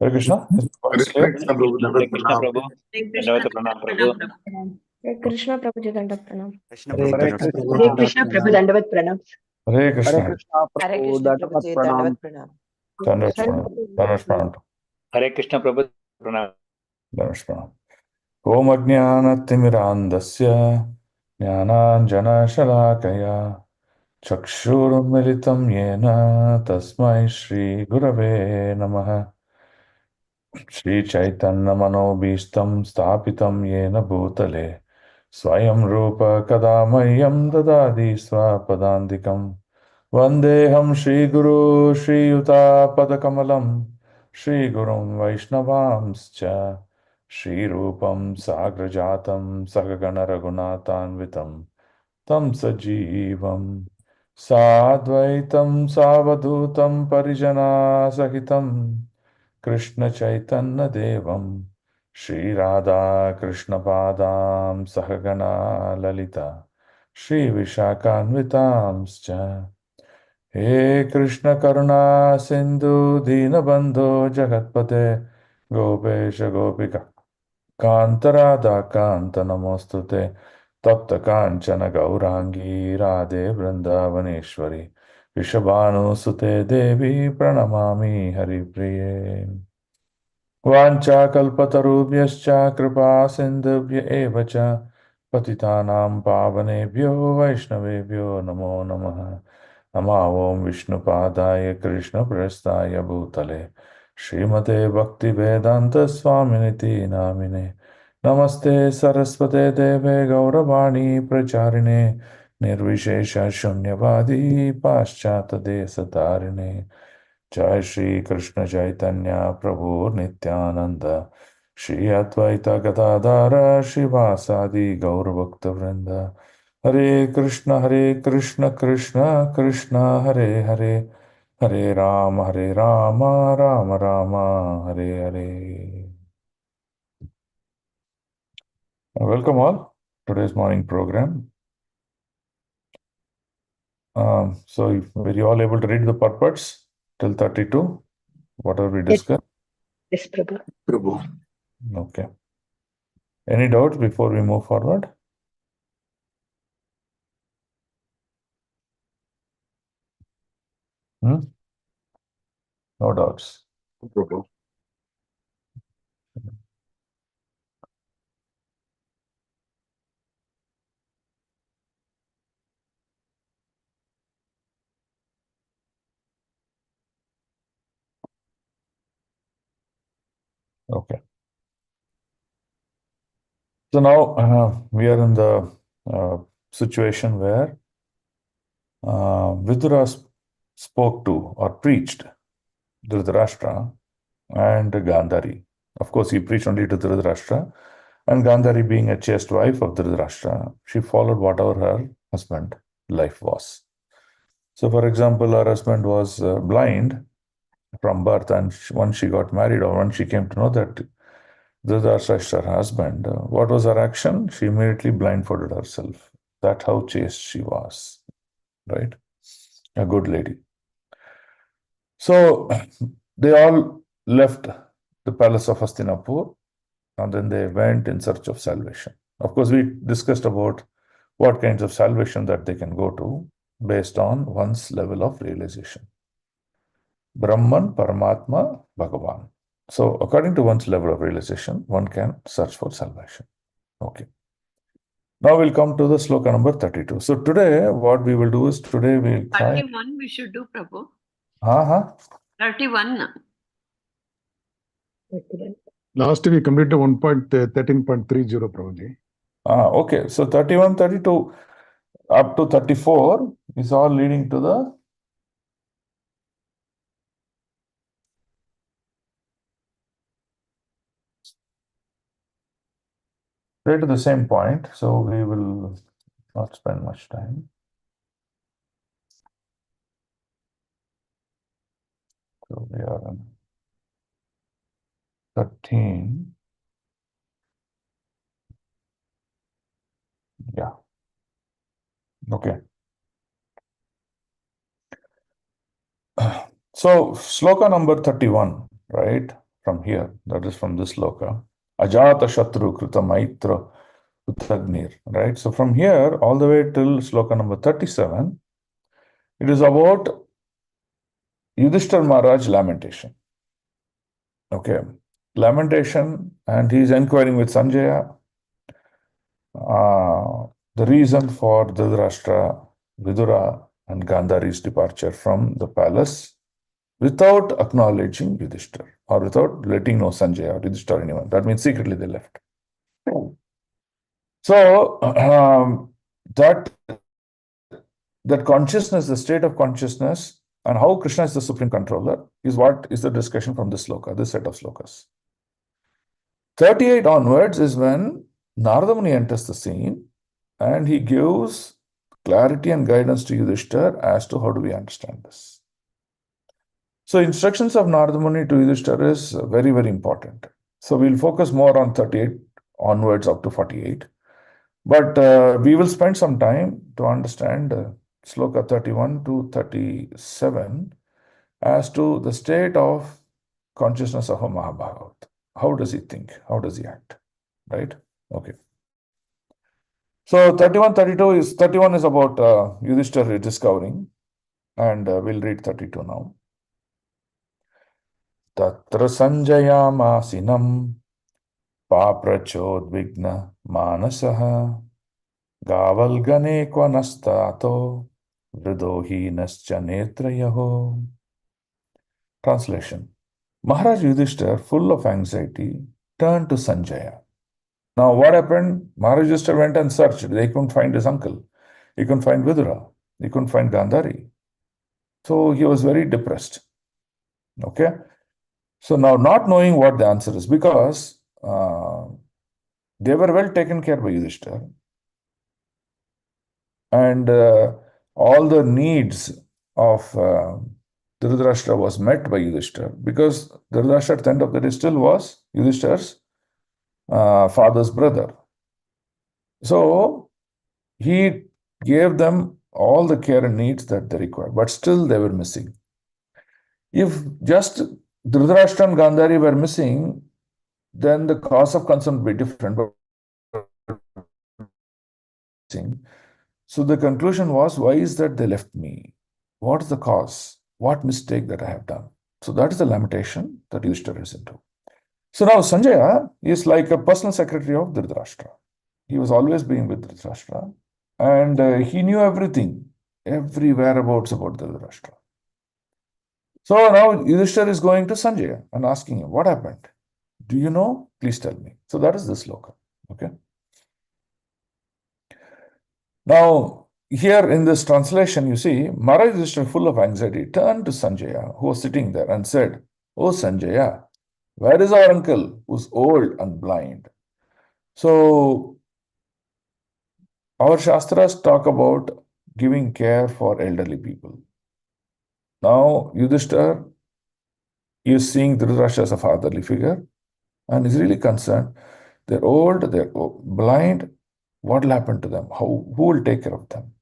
Hare Krishna. Is my voice clear? Hare Krishna Prabhu. Dandavata Pranam Prabhu. Hare Krishna Prabhu Dandavat Pranam. Hare Krishna Prabhu Dandavat Pranam. Hare Krishna. Hare Krishna Prabhu Dandavat Pranam. Dandavat Pranam. Dandavat Pranam. Hare Krishna Prabhu Pranam. Dandavat Pranam. Om Ajnanatimirandasya Jnananjanashalakaya Chakshurmilitam Yena Tasmai Shri Gurave Namaha. Shri Chaitanya Manobishtam Stapitam Yena Bhutale Swayam Rupa Kadamayam Dadadi Swapadandikam Vandeham Shri Guru Shri Yuta Padakamalam Shri Gurum Vaishnavamscha Shri Rupam Sagrajatam Sagagana Raghunathanvitam Tam Sajivam Sadvaitam Savadutam Parijana Sahitam Krishna Chaitanya Devam Shri Radha Krishna Padam Sahagana Lalita Shri Vishakhanvitamscha He Krishna Karuna Sindhu Dinabandho Jagatpate Gopesha Gopika Kantarada Kanta Namostute Tapta Kanchana Gaurangi Radhe Vrindavaneshwari Vishabhanu Sute Devi Pranamami Haripriye Vancha kalpatarubhyascha kripa sindhubhya eva cha patitanam pavanebhyo vaishnavebhyo namo namaha. Namo Om Vishnupadaya Krishna Prasthaya Bhutale Srimate Bhakti Vedanta Swaminiti Namine Namaste Saraswate Deve Gauravani Pracharine Nirvishesha Shunyavadi Paschata Desatarine Jai Shri Krishna Chaitanya Prabhu Nityananda Shri Advaita Gadadhara Shivasadi Gauravakta Vrinda Hare Krishna Krishna Krishna Hare Hare Hare Rama Rama Rama Hare Hare. Welcome all to today's morning program. So were you all able to read the purports till 32? Whatever we discussed? Yes, Prabhu. Okay. Any doubts before we move forward? No doubts. Okay. So now we are in the situation where Vidura spoke to or preached Dhritarashtra and Gandhari. Of course, he preached only to Dhritarashtra, and Gandhari, being a chaste wife of Dhritarashtra, she followed whatever her husband life was. So, for example, her husband was blind from birth, and once she got married or once she came to know that Dhritarashtra is her husband, what was her action? She immediately blindfolded herself. That's how chaste she was, right? A good lady. So they all left the palace of Hastinapur and then they went in search of salvation. Of course, we discussed about what kinds of salvation that they can go to based on one's level of realization. Brahman, Paramatma, Bhagavan. So according to one's level of realization, one can search for salvation. Okay. Now we'll come to the sloka number 32. So today, what we will do is today we'll try... 31 we should do, Prabhu. 31. Last we completed 1.13.30, Prabhuji. Okay. So 31, 32, up to 34 is all leading to the... right to the same point. So we will not spend much time. So we are on 13. Yeah. Okay. So sloka number 31, right? from here, that is from this sloka. Ajata Shatru Krita Maitra Utagnir, right? So from here all the way till sloka number 37, it is about Yudhishthira Maharaj lamentation. Okay, lamentation, and he is inquiring with Sanjaya the reason for Dhritarashtra, Vidura, and Gandhari's departure from the palace without acknowledging Yudhishthira or without letting know Sanjaya or Yudhishthira or anyone. That means secretly they left. So that consciousness, the state of consciousness, and how Krishna is the supreme controller is what is the discussion from this sloka, this set of slokas. 38 onwards is when Narada Muni enters the scene and he gives clarity and guidance to Yudhishthira as to how do we understand this. So instructions of Narada Muni to Yudhishthira is very, very important. So we'll focus more on 38 onwards up to 48. But we will spend some time to understand sloka 31 to 37 as to the state of consciousness of a Mahabhagavat. How does he think? How does he act? Right? Okay. So 31 is about Yudhishthira discovering, and we'll read 32 now. Tatra Sanjayamasinam Paprachodvigna Manasaha Gavalgane Kwanastato Vridohinascha Netrayaho. Translation. Maharaj Yudhishthira, full of anxiety, turned to Sanjaya. Now what happened? Maharaj Yudhishthira went and searched. They couldn't find his uncle. He couldn't find Vidura. He couldn't find Gandhari. So he was very depressed. Okay. So now not knowing what the answer is, because they were well taken care by Yudhishthira. And all the needs of Dhritarashtra was met by Yudhishthira, because Dhritarashtra at the end of the day still was Yudhishthira's father's brother. So he gave them all the care and needs that they required, but still they were missing. If just Dhritarashtra and Gandhari were missing, then the cause of concern would be different. So the conclusion was, why is that they left me? What is the cause? What mistake that I have done? So that is the lamentation that Yudhishthira is into. So now Sanjaya is like a personal secretary of Dhritarashtra. He was always being with Dhritarashtra, and he knew everything, every whereabouts about Dhritarashtra. So now Yudhishthira is going to Sanjaya and asking him, what happened? Do you know? Please tell me. So that is this sloka. Okay. Now, here in this translation, you see, Maharaj Yudhishthira, full of anxiety, turned to Sanjaya, who was sitting there, and said, "Oh Sanjaya, where is our uncle who's old and blind?" So, our Shastras talk about giving care for elderly people. Now, Yudhishthira is seeing Dhritarashtra as a fatherly figure and is really concerned. They're old, they're blind. What will happen to them? Who will take care of them?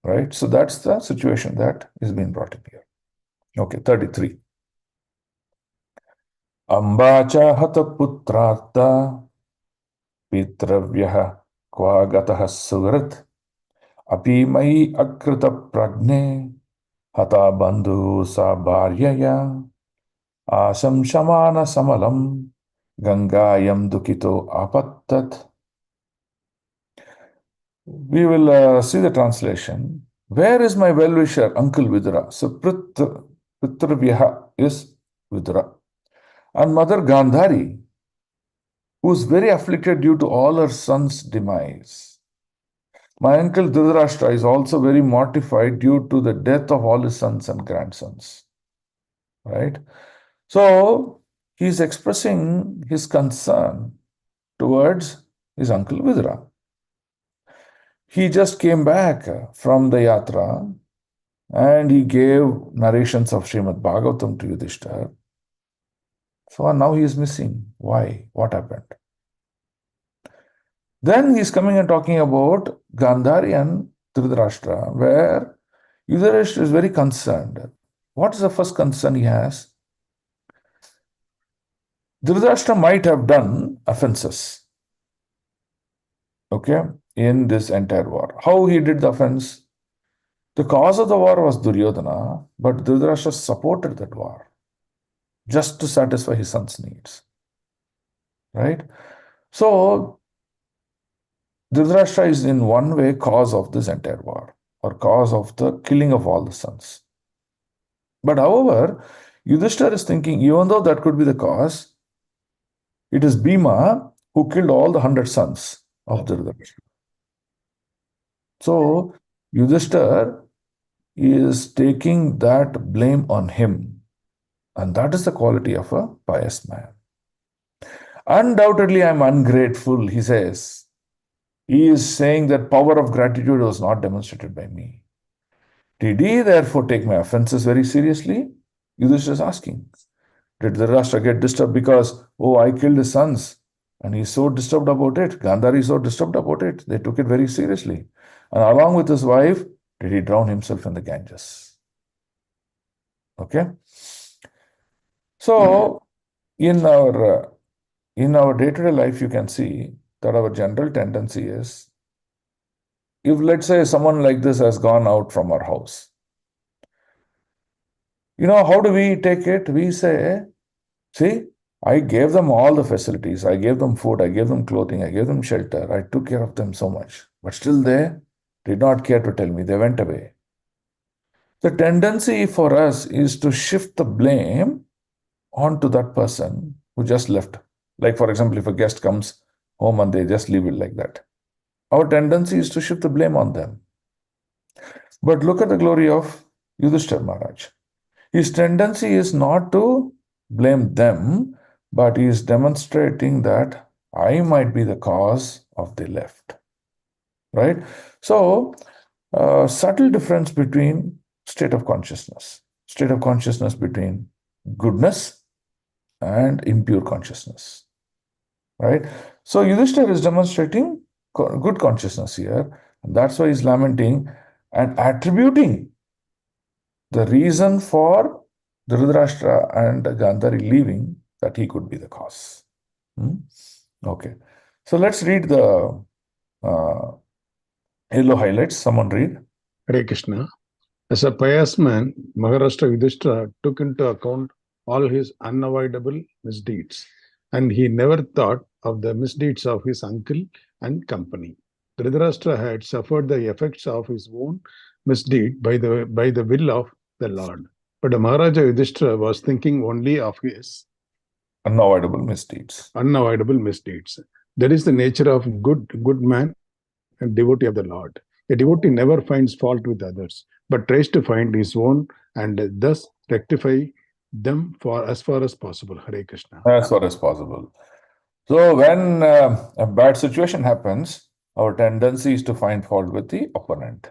Right? So that's the situation that is being brought in here. Okay, 33. Ambacha hata putrartha pitravyaha kvagataha sugarat api mai akrita pragne hata bandhu sa bharyaya asam shamana samalam gangayam dukito apattat. We will see the translation. Where is my well-wisher, Uncle Vidura? So Pitravyaha is Vidura. And Mother Gandhari, who is very afflicted due to all her sons' demise. My uncle Dhritarashtra is also very mortified due to the death of all his sons and grandsons. Right? So he is expressing his concern towards his uncle Vidura. He just came back from the yatra and he gave narrations of Srimad Bhagavatham to Yudhishthira. So now he is missing. Why? What happened? Then he is coming and talking about Gandhari and Dhritarashtra, where Yudhishthira is very concerned. What is the first concern he has? Dhritarashtra might have done offenses, okay, in this entire war. How he did the offense? The cause of the war was Duryodhana, but Dhritarashtra supported that war just to satisfy his son's needs, right? So Dhritarashtra is in one way cause of this entire war, or cause of the killing of all the sons. But however, Yudhishthira is thinking, even though that could be the cause, it is Bhima who killed all the 100 sons of Dhritarashtra. So Yudhishthira is taking that blame on him, and that is the quality of a pious man. Undoubtedly, I'm ungrateful, he says. He is saying that power of gratitude was not demonstrated by me. Did he therefore take my offenses very seriously? Yudhishthira is asking. Did Dhritarashtra get disturbed because, oh, I killed his sons, and he's so disturbed about it? Gandhari is so disturbed about it. They took it very seriously. And along with his wife, did he drown himself in the Ganges? Okay. So in our day-to-day life, you can see that our general tendency is, if let's say someone like this has gone out from our house, how do we take it? We say, see, I gave them all the facilities. I gave them food. I gave them clothing. I gave them shelter. I took care of them so much. But still they did not care to tell me. They went away. The tendency for us is to shift the blame onto that person who just left. Like, for example, if a guest comes home and they just leave it like that, our tendency is to shift the blame on them. But look at the glory of Yudhishthira Maharaj. His tendency is not to blame them, but he is demonstrating that I might be the cause of the left. Right? So, subtle difference between state of consciousness between goodness and impure consciousness. Right? So, Yudhishthira is demonstrating good consciousness here. And that's why he's lamenting and attributing the reason for Dhritarashtra and Gandhari leaving, that he could be the cause. Okay. So let's read the yellow highlights. Someone read. Hare Krishna. As a pious man, Maharashtra Yudhishthira took into account all his unavoidable misdeeds, and he never thought of the misdeeds of his uncle and company. Dhritarashtra had suffered the effects of his own misdeed by the will of the Lord. But the Maharaja Yudhishthira was thinking only of his unavoidable misdeeds. That is the nature of good man and devotee of the Lord. A devotee never finds fault with others, but tries to find his own and thus rectify them as far as possible. Hare Krishna. As far as possible. So when a bad situation happens, our tendency is to find fault with the opponent.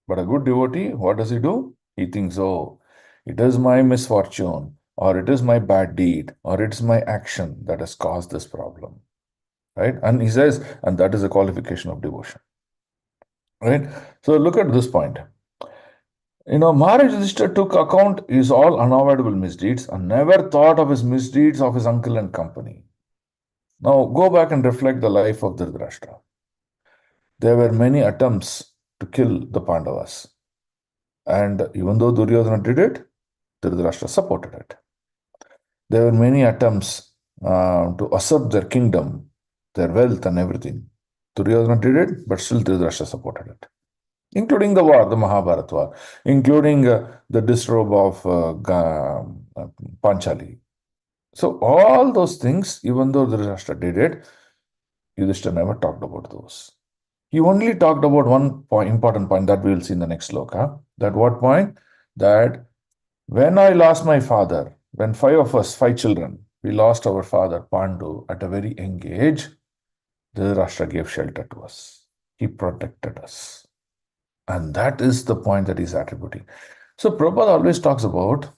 But a good devotee, what does he do? He thinks, oh, it is my misfortune, or it is my bad deed, or it's my action that has caused this problem. Right? And he says, and that is a qualification of devotion. Right? So look at this point. Maharaj Yudhishthira took account his all unavoidable misdeeds and never thought of his misdeeds of his uncle and company. Now go back and reflect the life of Dhritarashtra. There were many attempts to kill the Pandavas. And even though Duryodhana did it, Dhritarashtra supported it. There were many attempts to usurp their kingdom, their wealth and everything. Duryodhana did it, but still Dhritarashtra supported it. Including the war, the Mahabharata war, including the disrobe of Panchali. So all those things, even though Dhritarashtra did it, Yudhishthira never talked about those. He only talked about one important point that we will see in the next sloka. That what point? That when I lost my father, when 5 of us, 5 children, we lost our father Pandu at a very young age, Dhritarashtra gave shelter to us. He protected us. And that is the point that he's attributing. So Prabhupada always talks about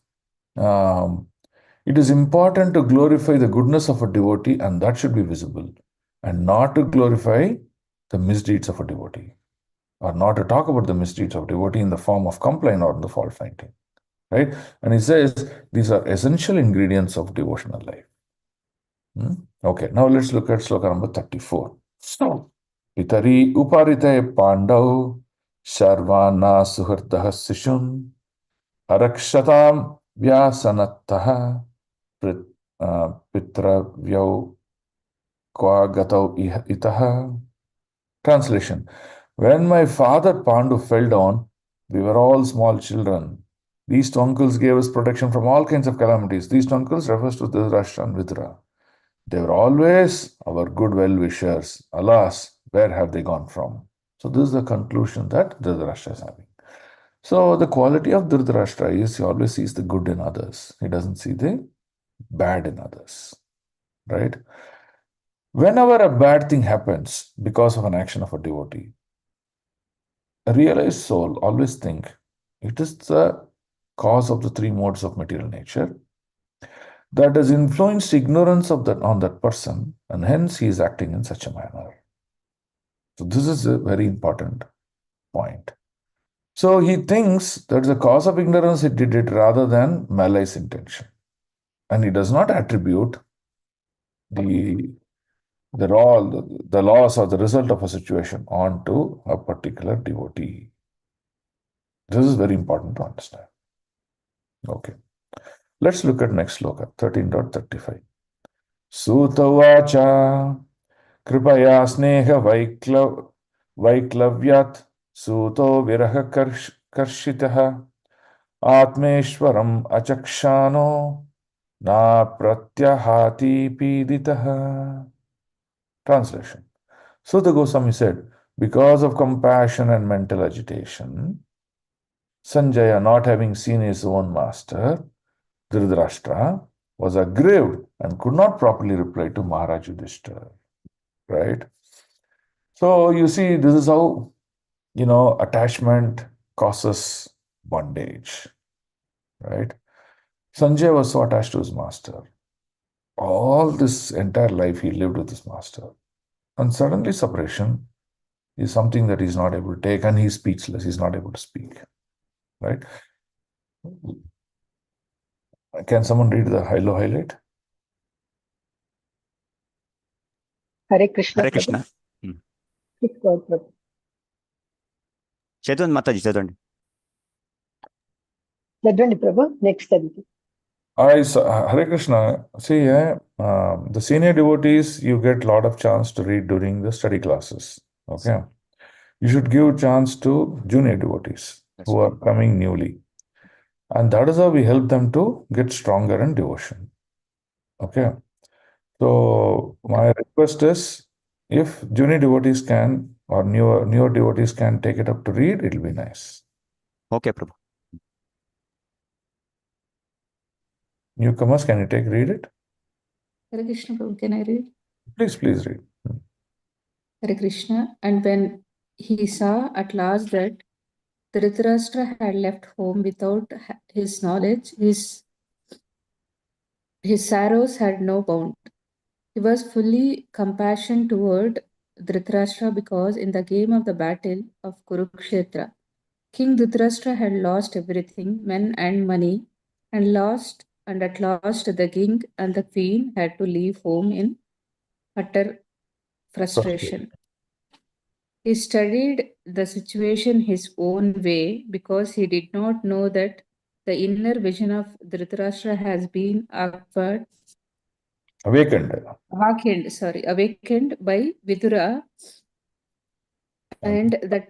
it is important to glorify the goodness of a devotee, and that should be visible, and not to glorify the misdeeds of a devotee, or not to talk about the misdeeds of a devotee in the form of complaint or in the fault finding. Right? And he says these are essential ingredients of devotional life. Okay, now let's look at sloka number 34. Pitari uparite pandau sarvana suhartah sishun arakshatam vyasanattah pitravyau kwagatau itaha. Translation. When my father Pandu fell down, we were all small children. These two uncles gave us protection from all kinds of calamities. These two uncles refers to Dhritarashtra and Vidura. They were always our good well-wishers. Alas, where have they gone from? So this is the conclusion that Dhritarashtra is having. So the quality of Dhritarashtra is he always sees the good in others. He doesn't see the bad in others. Right? Whenever a bad thing happens because of an action of a devotee, a realized soul always think it is the cause of the three modes of material nature that has influenced ignorance of that on that person, and hence he is acting in such a manner. So this is a very important point. So he thinks that the cause of ignorance he did it rather than malice intention, and he does not attribute the the loss or the result of a situation onto a particular devotee. This is very important to understand. Okay. Let's look at next sloka, 13.35. Sutavacha kripaya sneha vaiklavyat suto viraha karshitaha atmeshwaram achakshano na pratyahati piditaha. Translation. Suta Goswami said, because of compassion and mental agitation, Sanjaya, not having seen his own master, Dhritarashtra, was aggrieved and could not properly reply to Maharaj Yudhishthira. Right? So you see, this is how, attachment causes bondage. Right? Sanjay was so attached to his master. All this entire life he lived with his master. And suddenly separation is something that he's not able to take, and he's speechless. He's not able to speak. Right? Can someone read the highlight? Hare Krishna. Hare Prabhu. Krishna. Please go ahead, Prabhu. చదవండి మాతాజీ చదవండి. చదవండి ప్రభు. Next చదివి. Hare Krishna. See, the senior devotees, you get a lot of chance to read during the study classes. Okay. You should give chance to junior devotees who are coming newly. And that is how we help them to get stronger in devotion. Okay. So my request is, if junior devotees can, or newer devotees can take it up to read, it will be nice. Okay Prabhu. Newcomers, can you read it? Hare Krishna, Prabhu, can I read? Please read. Hare Krishna. And when he saw at last that Dhritarashtra had left home without his knowledge, his sorrows had no bound. He was fully compassion toward Dhritarashtra because in the game of the battle of Kurukshetra, King Dhritarashtra had lost everything, men and money, and at last the king and the queen had to leave home in utter frustration. He studied the situation his own way because he did not know that the inner vision of Dhritarashtra has been awakened by Vidura, and that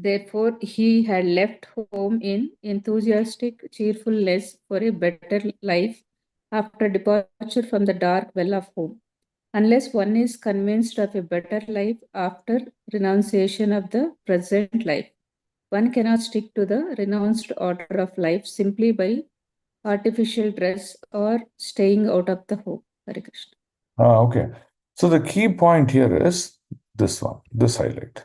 therefore he had left home in enthusiastic cheerfulness for a better life after departure from the dark well of home. Unless one is convinced of a better life after renunciation of the present life, one cannot stick to the renounced order of life simply by artificial dress or staying out of the home. Hare Krishna. Okay. So the key point here is this one, this highlight.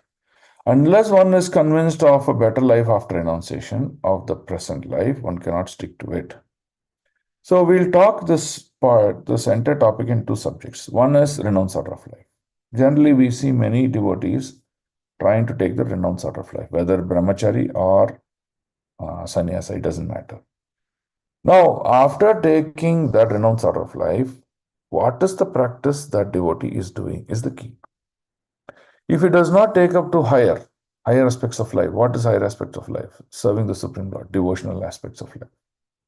Unless one is convinced of a better life after renunciation of the present life, one cannot stick to it. So we'll talk this entire topic in two subjects. One is renounce order of life. Generally, we see many devotees trying to take the renounce order of life, whether brahmachari or sannyasa, it doesn't matter. Now, after taking that renounce order of life, What is the practice that devotee is doing is the key. If he does not take up to higher aspects of life, what is higher aspects of life? Serving the Supreme Lord, devotional aspects of life.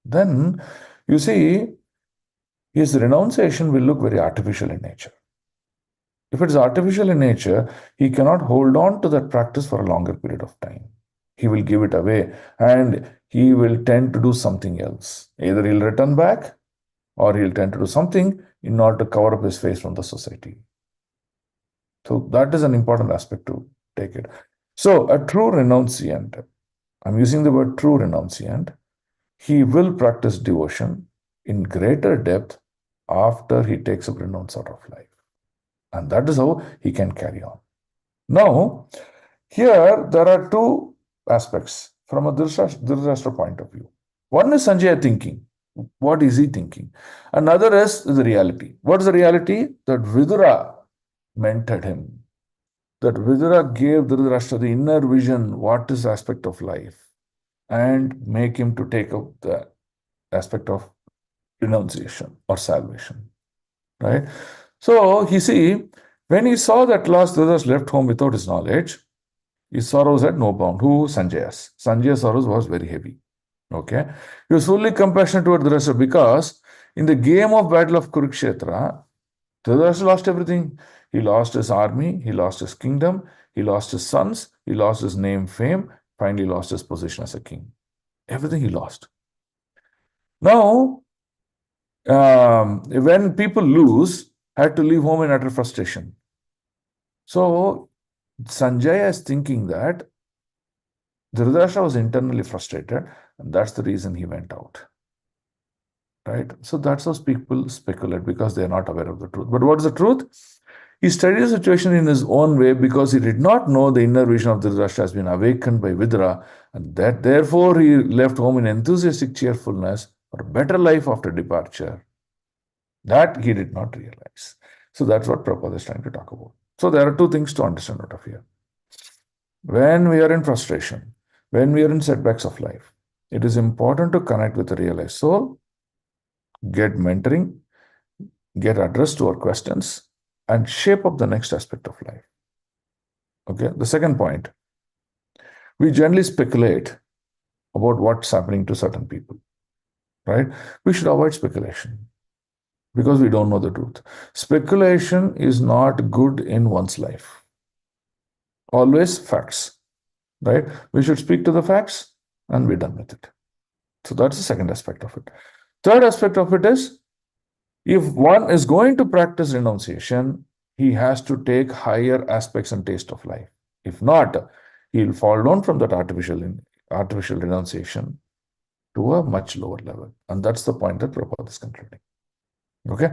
Then you see, his renunciation will look very artificial in nature. If it is artificial in nature, he cannot hold on to that practice for a longer period of time. He will give it away and he will tend to do something else. Either he'll return back or he'll tend to do something in order to cover up his face from the society. So that is an important aspect to take it. So a true renunciant, I'm using the word true renunciant, he will practice devotion in greater depth after he takes a renounce out of life. And that is how he can carry on. Now, here there are two aspects from a Dhritarashtra point of view. One is Sanjaya thinking. What is he thinking? Another is the reality. What is the reality? That Vidura mentored him. That Vidura gave Dhritarashtra the inner vision, what is the aspect of life, and make him to take up the aspect of renunciation or salvation. Right? So, you see, when he saw that last Dhritarashtra left home without his knowledge, his sorrows had no bound. Who? Sanjaya's. Sanjaya's sorrows was very heavy. Okay? He was fully compassionate toward Dhritarashtra because in the game of battle of Kurukshetra, Dhritarashtra lost everything. He lost his army, he lost his kingdom, he lost his sons, he lost his name, fame, finally lost his position as a king. Everything he lost. Now, when people lose, had to leave home in utter frustration. So, Sanjaya is thinking that Dhritarashtra was internally frustrated, and that's the reason he went out. Right? So that's how people speculate because they are not aware of the truth. But what is the truth? He studied the situation in his own way because he did not know the inner vision of Dhritarashtra has been awakened by Vidura, and that therefore he left home in enthusiastic cheerfulness for a better life after departure. That he did not realize. So that's what Prabhupada is trying to talk about. So there are two things to understand out of here. When we are in frustration, when we are in setbacks of life, it is important to connect with the realized soul, get mentoring, get address to our questions, and shape up the next aspect of life. Okay, the second point, we generally speculate about what's happening to certain people, right? We should avoid speculation because we don't know the truth. Speculation is not good in one's life. Always facts, right? We should speak to the facts and be done with it. So that's the second aspect of it. Third aspect of it is, if one is going to practice renunciation, he has to take higher aspects and taste of life. If not, he'll fall down from that artificial renunciation to a much lower level. And that's the point that Prabhupada is concluding. Okay?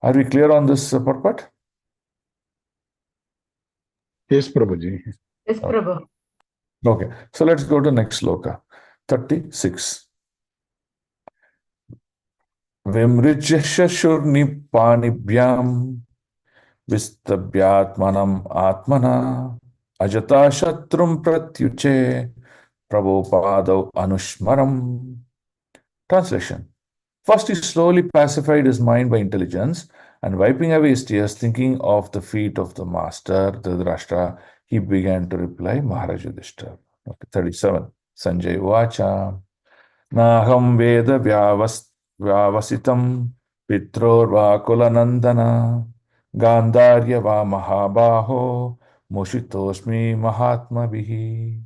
Are we clear on this purport? Yes, Prabhuji. Yes, Prabhu. Okay. So let's go to next sloka. 36. Vimrijya shurni panibhyam Vistabhyatmanam atmana ajata shatrum pratyuche prabhupada anushmaram. Translation. First, he slowly pacified his mind by intelligence and wiping away his tears, thinking of the feet of the master, Dhritarashtra, he began to reply, Maharaj Yudhishthira. Okay, 37. Sanjay Vacha. Naham Veda Vyavasitam Pitrorva Kulanandana Gandharya va Mahabaho Mushitosmi Mahatma Vihi.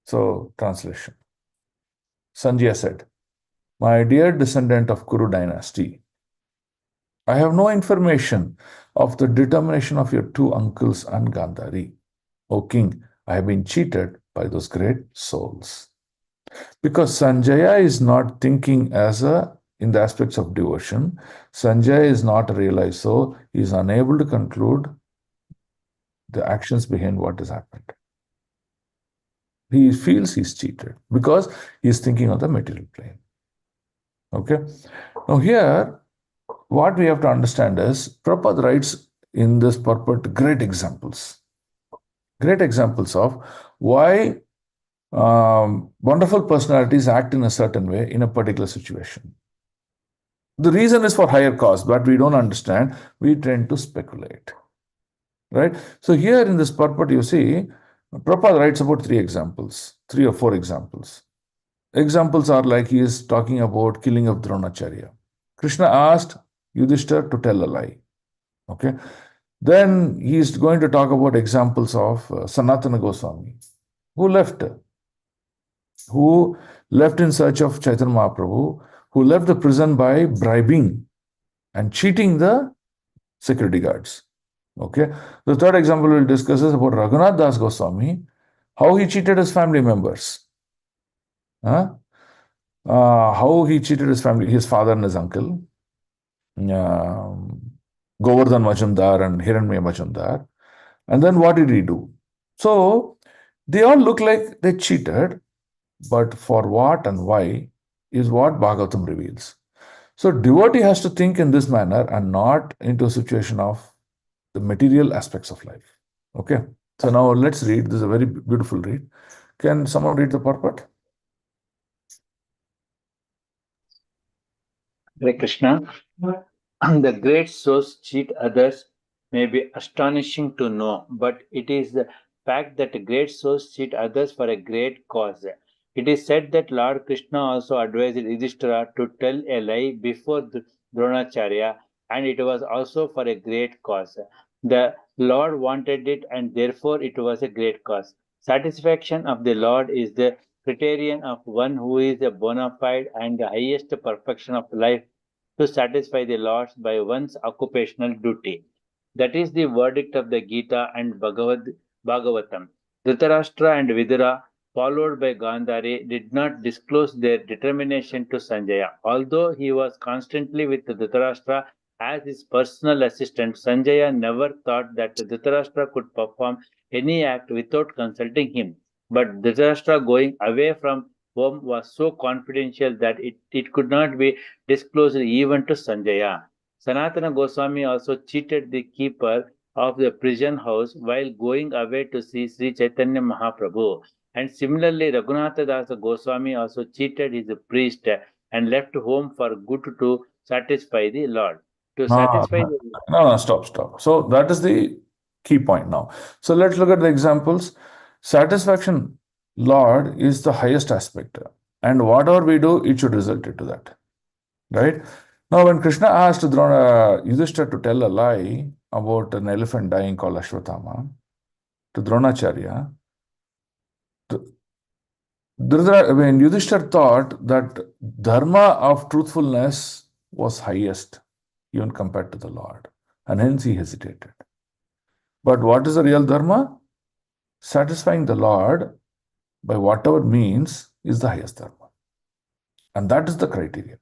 So, translation. Sanjaya said, my dear descendant of Kuru dynasty, I have no information of the determination of your two uncles and Gandhari. O king, I have been cheated by those great souls. Because Sanjaya is not thinking in the aspects of devotion, Sanjaya is not a realized soul, he is unable to conclude the actions behind what has happened. He feels he's cheated because he's thinking of the material plane. Okay? Now here, what we have to understand is, Prabhupada writes in this purport great examples of why wonderful personalities act in a certain way in a particular situation. The reason is for higher cost, but we don't understand. We tend to speculate. Right? So here in this purport, you see, Prabhupada writes about three or four examples. Examples are like he is talking about killing of Dronacharya. Krishna asked Yudhishthir to tell a lie. Okay. Then he is going to talk about examples of Sanatana Goswami, who left in search of Chaitanya Mahaprabhu, who left the prison by bribing and cheating the security guards. Okay. The third example we'll discuss is about Raghunath Das Goswami, how he cheated his family members. How he cheated his family, his father and his uncle, Govardhan Majumdar and Hiranyamaya Majumdar. And then what did he do? So they all look like they cheated, but for what and why is what Bhagavatam reveals. So devotee has to think in this manner and not into a situation of the material aspects of life. Okay. So now let's read. This is a very beautiful read. Can someone read the purport? Hare Krishna. The great souls cheat others may be astonishing to know, but it is the fact that great souls cheat others for a great cause. It is said that Lord Krishna also advised Yudhishthira to tell a lie before Dronacharya, and it was also for a great cause. The Lord wanted it, and therefore it was a great cause. Satisfaction of the Lord is the criterion of one who is a bona fide and the highest perfection of life to satisfy the Lords by one's occupational duty. That is the verdict of the Gita and Bhagavatam. Dhritarashtra and Vidura, followed by Gandhari, did not disclose their determination to Sanjaya. Although he was constantly with Dhritarashtra as his personal assistant, Sanjaya never thought that Dhritarashtra could perform any act without consulting him. But Dhritarashtra going away from home was so confidential that it could not be disclosed even to Sanjaya. Sanatana Goswami also cheated the keeper of the prison house while going away to see Sri Chaitanya Mahaprabhu. And similarly, Raghunatha Dasa Goswami also cheated his priest and left home for good to satisfy the Lord. To satisfy the No, stop. So that is the key point now. So let's look at the examples. Satisfaction, Lord, is the highest aspect. And whatever we do, it should result into that. Right? Now, when Krishna asked Yudhishthira to tell a lie about an elephant dying called Ashwatthama to Dronacharya, when Yudhishthira thought that dharma of truthfulness was highest, even compared to the Lord, and hence he hesitated. But what is the real dharma? Satisfying the Lord by whatever means is the highest dharma. And that is the criteria.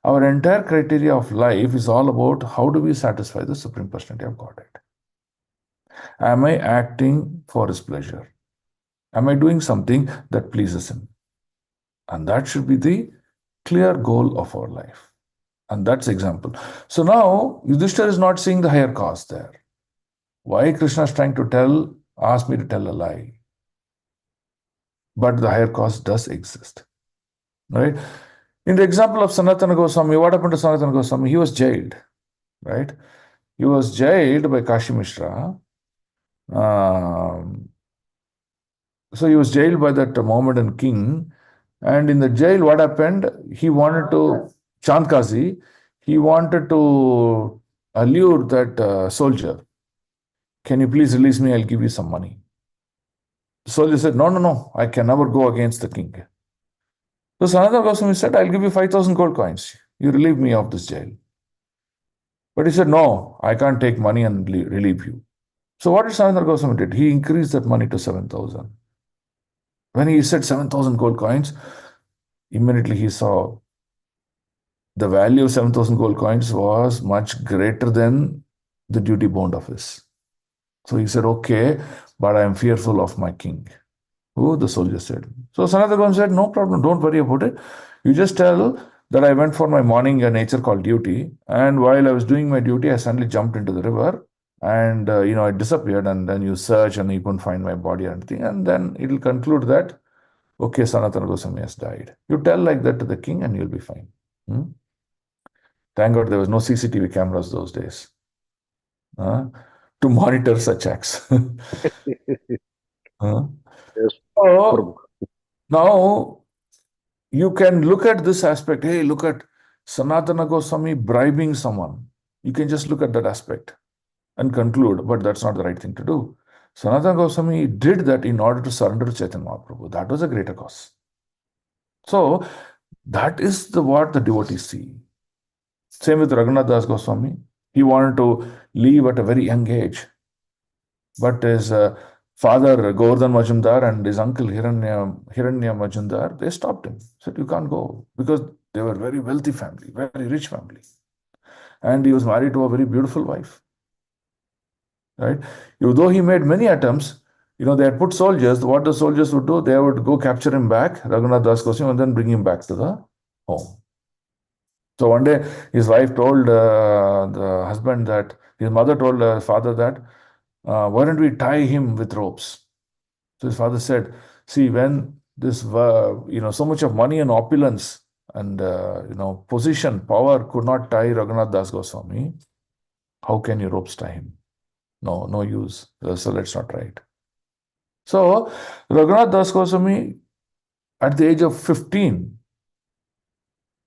Our entire criteria of life is all about how do we satisfy the Supreme Personality of Godhead. Am I acting for His pleasure? Am I doing something that pleases Him? And that should be the clear goal of our life. And that's example. So now Yudhishthira is not seeing the higher cause there. Why Krishna is trying to ask me to tell a lie? But the higher cause does exist. Right? In the example of Sanatana Goswami, what happened to Sanatana Goswami? He was jailed. Right? He was jailed by Kashi Mishra. So he was jailed by that Mohammedan king. And in the jail, what happened? He wanted to, Chandkazi, he wanted to allure that soldier. Can you please release me? I'll give you some money. The soldier said, no, I can never go against the king. So Sanatana Goswami said, I'll give you 5,000 gold coins. You relieve me of this jail. But he said, no, I can't take money and relieve you. So what did Sanatana Goswami did? He increased that money to 7,000. When he said 7,000 gold coins, immediately he saw the value of 7,000 gold coins was much greater than the duty bond of his. So he said, okay, but I am fearful of my king. Who? The soldier said. So Sanatana Goswami said, no problem, don't worry about it. You just tell that I went for my morning nature called duty. And while I was doing my duty, I suddenly jumped into the river. And, I disappeared. And then you search and you couldn't find my body or anything. And then it will conclude that, okay, Sanatana Goswami has died. You tell like that to the king and you'll be fine. Thank God there was no CCTV cameras those days to monitor such acts. Yes, So Prabhu. now you can look at this aspect. Hey, look at Sanatana Goswami bribing someone. You can just look at that aspect and conclude, but that's not the right thing to do. Sanatana Goswami did that in order to surrender to Chaitanya Mahaprabhu. That was a greater cause. So that is what the devotees see. Same with Raghunath Das Goswami. He wanted to leave at a very young age. But his father, Govardhan Majumdar, and his uncle, Hiranya Majumdar, they stopped him. Said, you can't go. Because they were very wealthy family, very rich family. And he was married to a very beautiful wife. Right? Though he made many attempts, they had put soldiers. What the soldiers would do, they would go capture him back, Raghunath Das Goswami, and then bring him back to the home. So one day, his wife told the husband that, his mother told the father that, why don't we tie him with ropes? So his father said, see, when this, so much of money and opulence and, position, power could not tie Raghunath Das Goswami, how can you ropes tie him? No use. So let's not try it. So Raghunath Das Goswami, at the age of 15,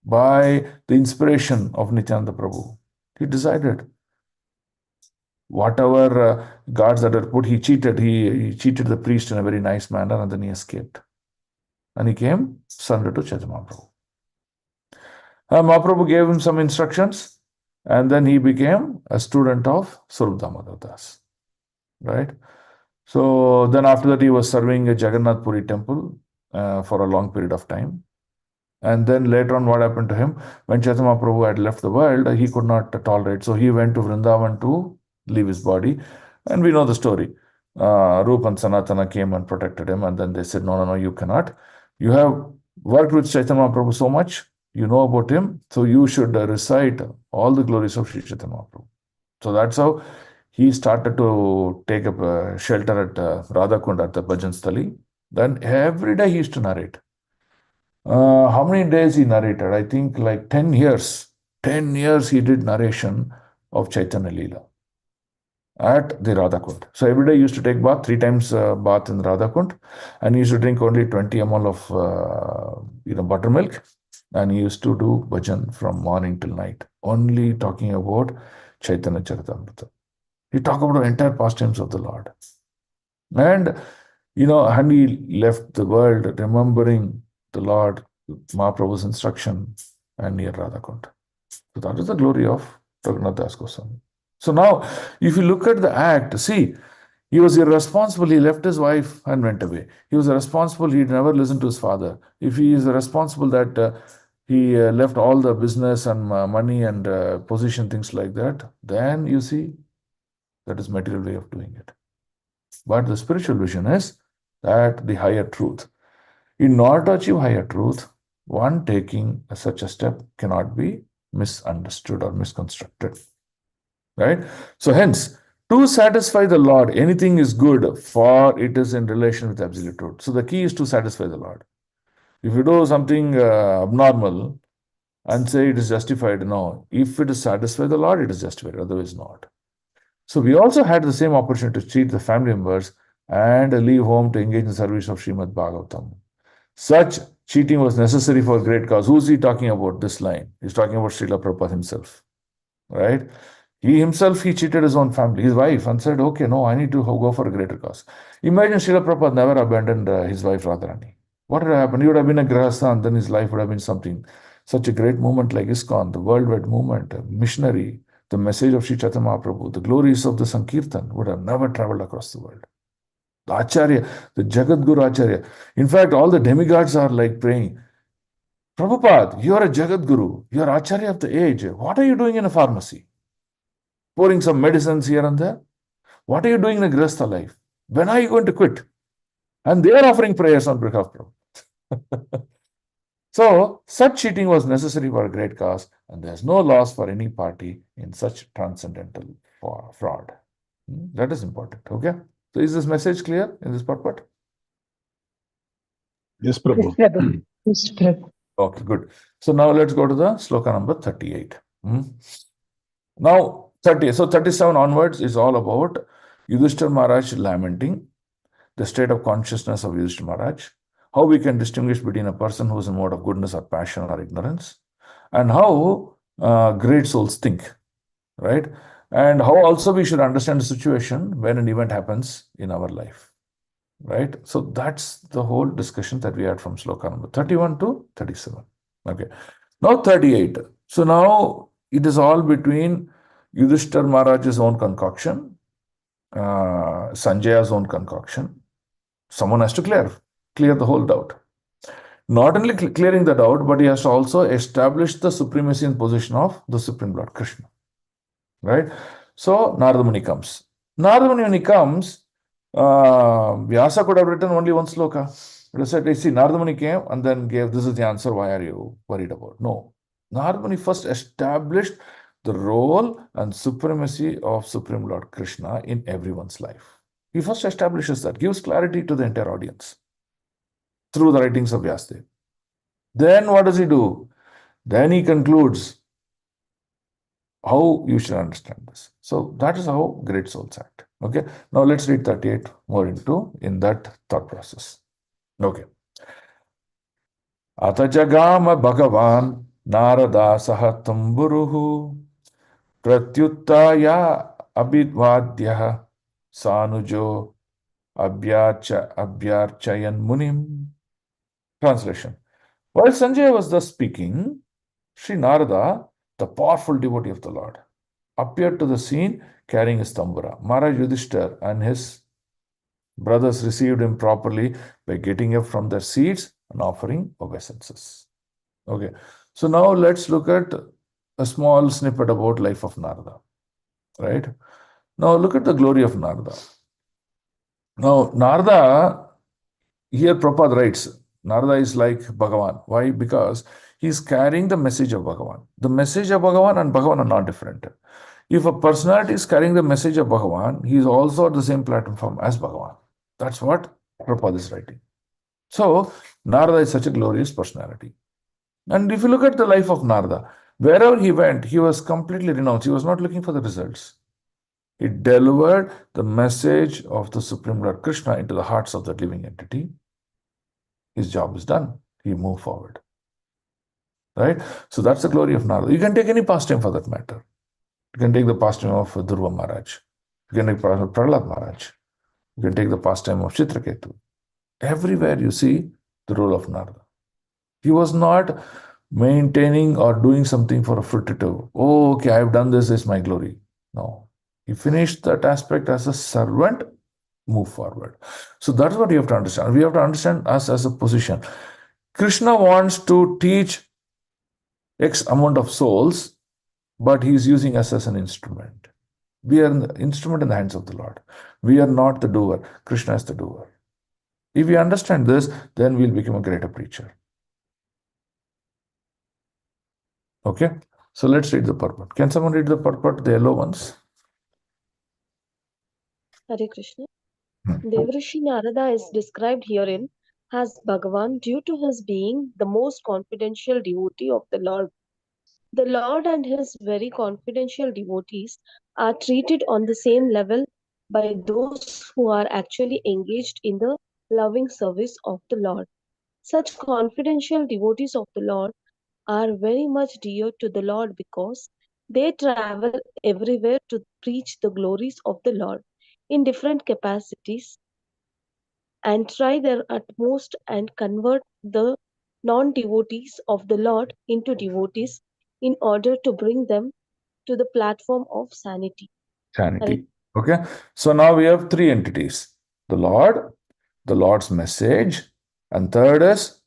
by the inspiration of Nityananda Prabhu, he decided whatever guards that were put, he cheated. He cheated the priest in a very nice manner, and then he escaped. And he came surrendered to Chaitanya Mahaprabhu. Mahaprabhu gave him some instructions, and then he became a student of Swarup Damodar Das. Right? So then after that, he was serving a Jagannath Puri temple for a long period of time. And then later on, what happened to him? When Chaitanya Mahaprabhu had left the world, he could not tolerate. So he went to Vrindavan to leave his body. And we know the story. Rup and Sanatana came and protected him. And then they said, no, you cannot. You have worked with Chaitanya Mahaprabhu so much. You know about him. So you should recite all the glories of Sri Chaitanya Mahaprabhu. So that's how he started to take up shelter at Radhakund at the Bhajan Sthali. Then every day he used to narrate. How many days he narrated? I think like 10 years. 10 years he did narration of Chaitanya Leela at the Radhakund. So every day he used to take bath, 3 times bath in Radhakund, and he used to drink only 20 ml of buttermilk, and he used to do bhajan from morning till night, only talking about Chaitanya Charitamrita. He talked about the entire pastimes of the Lord. And he left the world remembering the Lord, Mahaprabhu's instruction, and near Radhakund. So that is the glory of Raghunath Das Goswami. So now, if you look at the act, see, he was irresponsible. He left his wife and went away. He was irresponsible. He never listened to his father. If he is irresponsible that he left all the business and money and position, things like that, then you see, that is material way of doing it. But the spiritual vision is that the higher truth. In order to achieve higher truth, one taking such a step cannot be misunderstood or misconstructed. Right? So hence, to satisfy the Lord, anything is good, for it is in relation with absolute truth. So the key is to satisfy the Lord. If you do something abnormal and say it is justified, no. If it is satisfy the Lord, it is justified, otherwise not. So we also had the same opportunity to treat the family members and leave home to engage in service of Srimad Bhagavatam. Such cheating was necessary for a great cause. Who is he talking about this line? He's talking about Srila Prabhupada himself. Right? He cheated his own family, his wife, and said, okay, no, I need to go for a greater cause. Imagine Srila Prabhupada never abandoned his wife Radharani. What would have happened? He would have been a grahastha, and then his life would have been something. Such a great movement like ISKCON, the worldwide movement, a missionary, the message of Sri Chaitanya Mahaprabhu, the glories of the Sankirtan would have never traveled across the world. The Acharya, the Jagadguru Acharya. In fact, all the demigods are like praying, Prabhupada, you are a Jagadguru, you are Acharya of the age. What are you doing in a pharmacy? Pouring some medicines here and there? What are you doing in a Grihastha life? When are you going to quit? And they are offering prayers on behalf of Prabhupada. So, such cheating was necessary for a great cause, and there is no loss for any party in such transcendental fraud. That is important. Okay? So, is this message clear in this purport? Yes, Prabhu. Yes, Prabhu. Yes, Prabhu. Okay, good. So, now let's go to the sloka number 38. Hmm? Now, 30. So 37 onwards is all about Yudhishthira Maharaj lamenting the state of consciousness of Yudhishthira Maharaj, how we can distinguish between a person who is in mode of goodness or passion or ignorance, and how great souls think, right? And how also we should understand the situation when an event happens in our life, right? So that's the whole discussion that we had from sloka number 31 to 37. Okay. Now 38. So now it is all between Yudhishthira Maharaj's own concoction, Sanjaya's own concoction. Someone has to clear the whole doubt. Not only clearing the doubt, but he has to also establish the supremacy and position of the Supreme Lord Krishna. Right? So Narada Muni comes. Narada Muni, when he comes, Vyasa could have written only one sloka. It was said, see, Narada Muni came and then gave, this is the answer, why are you worried about? No. Narada Muni first established the role and supremacy of Supreme Lord Krishna in everyone's life. He first establishes that, gives clarity to the entire audience through the writings of Vyasadeva. Then what does he do? Then he concludes how you should understand this. So that is how great souls act. Okay. Now let's read 38 more in that thought process. Okay. Atajagama Bhagavan Narada Sahatamburuhu Pratyuttaya Abhidvadya Sanujo Abhyarchayan Munim. Translation. While Sanjaya was thus speaking, Sri Narada, the powerful devotee of the Lord, appeared to the scene carrying his tambura. Maharaj Yudhishthira and his brothers received him properly by getting up from their seats and offering obeisances. Okay, so now let's look at a small snippet about life of Narada. Right? Now look at the glory of Narada. Now Narada, here Prabhupada writes, Narada is like Bhagavan. Why? Because he's carrying the message of Bhagavan. The message of Bhagavan and Bhagavan are not different. If a personality is carrying the message of Bhagavan, he is also at the same platform as Bhagavan. That's what Prabhupada is writing. So, Narada is such a glorious personality. And if you look at the life of Narada, wherever he went, he was completely renounced. He was not looking for the results. He delivered the message of the Supreme Lord Krishna into the hearts of the living entity. His job is done. He moved forward. Right? So that's the glory of Narada. You can take any pastime for that matter. You can take the pastime of Dhruva Maharaj. You can take the pastime of Prahlad Maharaj. You can take the pastime of Chitraketu. Everywhere you see the role of Narada. He was not maintaining or doing something for a fruitive. Oh, okay, I've done this, is my glory. No. He finished that aspect as a servant, move forward. So that's what you have to understand. We have to understand us as a position. Krishna wants to teach X amount of souls, but he is using us as an instrument. We are an instrument in the hands of the Lord. We are not the doer. Krishna is the doer. If we understand this, then we'll become a greater preacher. Okay? So let's read the purport. Can someone read the purport, the yellow ones? Hare Krishna. Devrishi Narada is described herein as Bhagavan due to his being the most confidential devotee of the Lord. The Lord and his very confidential devotees are treated on the same level by those who are actually engaged in the loving service of the Lord. Such confidential devotees of the Lord are very much dear to the Lord because they travel everywhere to preach the glories of the Lord in different capacities and try their utmost and convert the non-devotees of the Lord into devotees in order to bring them to the platform of sanity. Sanity. Okay. So now we have three entities. The Lord, the Lord's message, and third is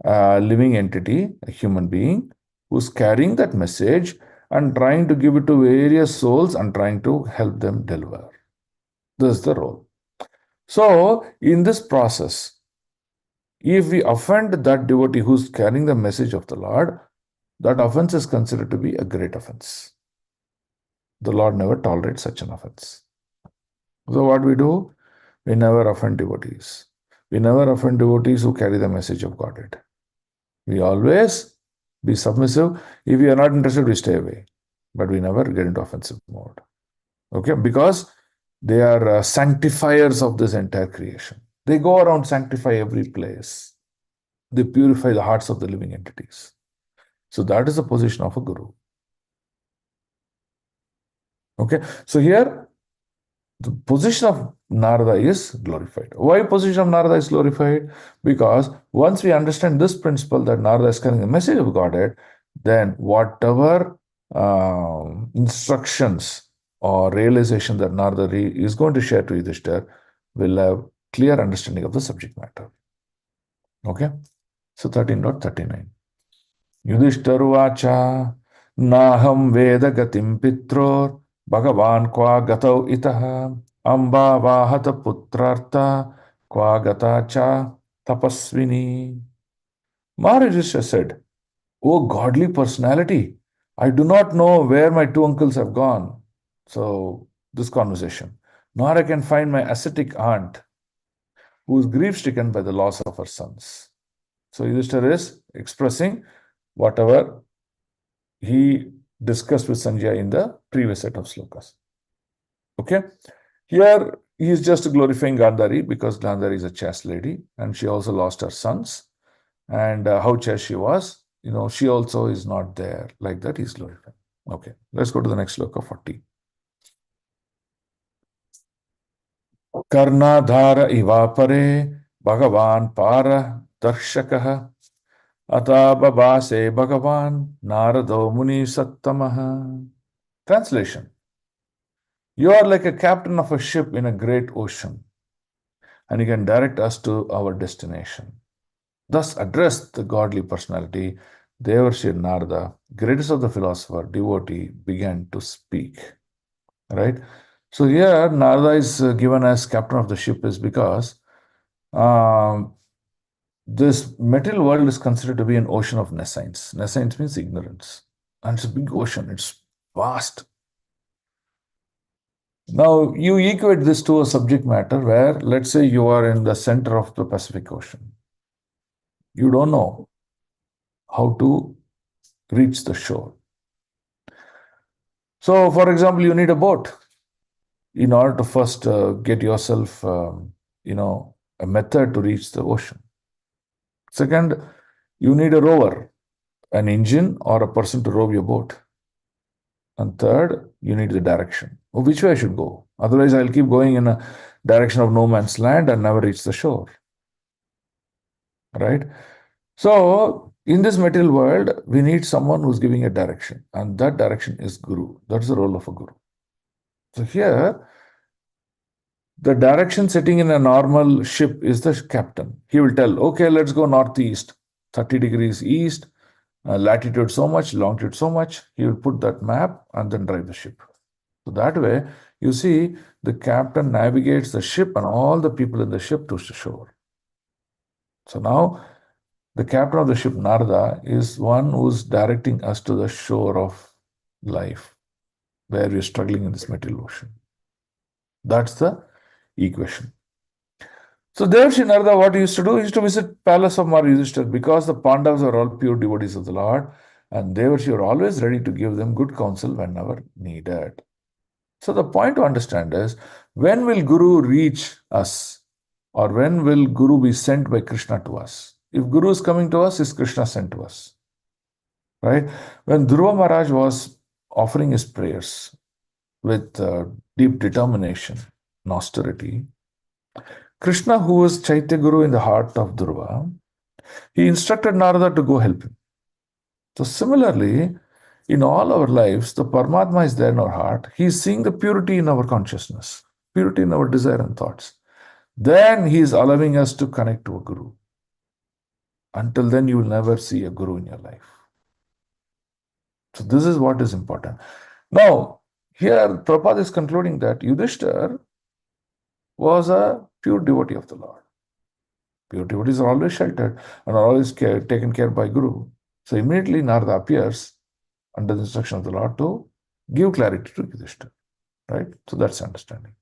a living entity, a human being, who's carrying that message and trying to give it to various souls and trying to help them deliver. This is the role. So, in this process, if we offend that devotee who's carrying the message of the Lord, that offense is considered to be a great offense. The Lord never tolerates such an offense. So, what we do? We never offend devotees. We never offend devotees who carry the message of Godhead. We always be submissive. If we are not interested, we stay away. but we never get into offensive mode. Okay, because they are sanctifiers of this entire creation. They go around sanctify every place. They purify the hearts of the living entities. So that is the position of a guru. Okay, so here the position of Narada is glorified. Why position of Narada is glorified? Because once we understand this principle that Narada is carrying the message of Godhead, then whatever instructions or realization that Narada is going to share to Yudhishthira will have clear understanding of the subject matter. Okay, so 13.39. Yudhishtaruvacha naham veda gatim pitror bhagavan kwa gatau itaha amba vahata putrartha kwa gata cha tapasvini. Maharaj said, "O godly personality, I do not know where my two uncles have gone." So, this conversation. Nor I can find my ascetic aunt, who is grief stricken by the loss of her sons. So, Yudhishthira is expressing whatever he discussed with Sanjay in the previous set of slokas. Okay, here he is just glorifying Gandhari because Gandhari is a chaste lady and she also lost her sons, and how chaste she was, she also is not there. Like that, he's glorifying. Okay, let's go to the next sloka, 40. Karnadhara ivapare Bhagavan para darshakaha Atababase Bhagavan Narado Muni Sattamaha. Translation: You are like a captain of a ship in a great ocean, and you can direct us to our destination. Thus addressed the godly personality, Devarshi Narada, greatest of the philosopher, devotee, began to speak. Right? So here Narada is given as captain of the ship is because this material world is considered to be an ocean of nescience. Nescience means ignorance. And it's a big ocean. It's vast. Now, you equate this to a subject matter where, let's say you are in the center of the Pacific Ocean. You don't know how to reach the shore. So, for example, you need a boat in order to first get yourself, a method to reach the ocean. Second, you need a rower, an engine or a person to row your boat. And third, you need the direction. Which way I should go? Otherwise, I'll keep going in a direction of no man's land and never reach the shore. Right? So, in this material world, we need someone who's giving a direction. And that direction is Guru. That's the role of a Guru. So here, the direction setting in a normal ship is the captain. He will tell, okay, let's go northeast, 30 degrees east, latitude so much, longitude so much. He will put that map and then drive the ship. So that way, you see, the captain navigates the ship and all the people in the ship to the shore. So now, the captain of the ship, Narada, is one who's directing us to the shore of life, where we're struggling in this material ocean. That's the equation. So Devarshi Narada, what he used to do, he used to visit palace of Maharaj Yudhishthira because the Pandavas are all pure devotees of the Lord, and Devarshi were always ready to give them good counsel whenever needed. So the point to understand is, when will Guru reach us, or when will Guru be sent by Krishna to us? If Guru is coming to us, is Krishna sent to us? Right? When Dhruva Maharaj was offering his prayers with deep determination and austerity, Krishna, who was Chaitya Guru in the heart of Dhruva, he instructed Narada to go help him. So similarly, in all our lives, the Paramatma is there in our heart. He is seeing the purity in our consciousness, purity in our desire and thoughts. Then he is allowing us to connect to a Guru. Until then, you will never see a Guru in your life. So this is what is important. Now, here Prabhupada is concluding that Yudhishthira was a pure devotee of the Lord. Pure devotees are always sheltered and are always taken care by Guru. So immediately Narada appears under the instruction of the Lord to give clarity to Yudhishthira. Right? So that's understanding.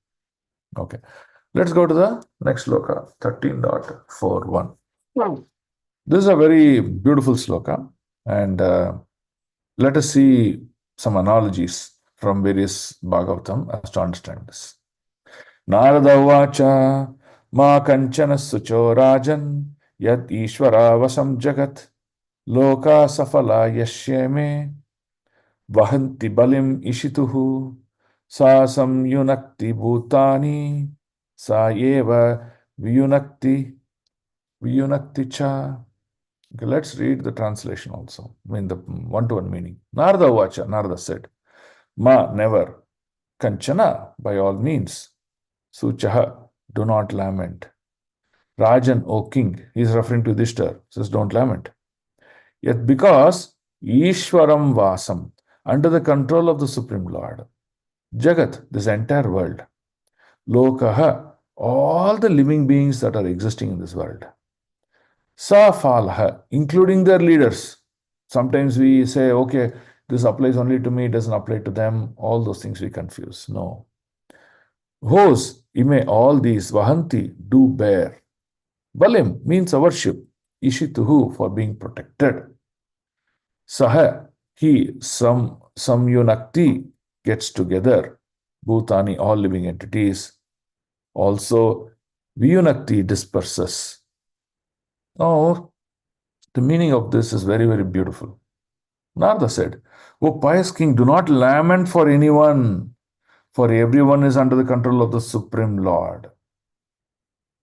Okay. Let's go to the next sloka, 13.41. This is a very beautiful sloka, and let us see some analogies from various Bhagavatam as to understand this. Narada Vacha Ma Kanchana Sucho Rajan Yat Ishvara Vasam Jagat Loka Safala Yashyame Vahanti Balim Ishituhu Sa Samyunakti Bhutani Sa Eva Viyunakti Cha. Okay, let's read the translation also. I mean the one-to-one meaning. Narada Vacha, Narada said, Ma, never. Kanchana, by all means. Suchaha, do not lament. Rajan, O king, he is referring to Yudhishthira, says don't lament. Yet because Ishwaram Vasam, under the control of the Supreme Lord, Jagat, this entire world, Lokaha, all the living beings that are existing in this world, Safalaha, including their leaders. Sometimes we say, okay, this applies only to me, it doesn't apply to them. All those things we confuse. No. Hos, ime, all these, Vahanti, do bear. Balim means a worship. Ishituhu, for being protected. Saha, he, Samyunakti, gets together. Bhutani, all living entities. Also, Viyunakti disperses. Now, the meaning of this is very, very beautiful. Narada said, O pious king, do not lament for anyone, for everyone is under the control of the Supreme Lord.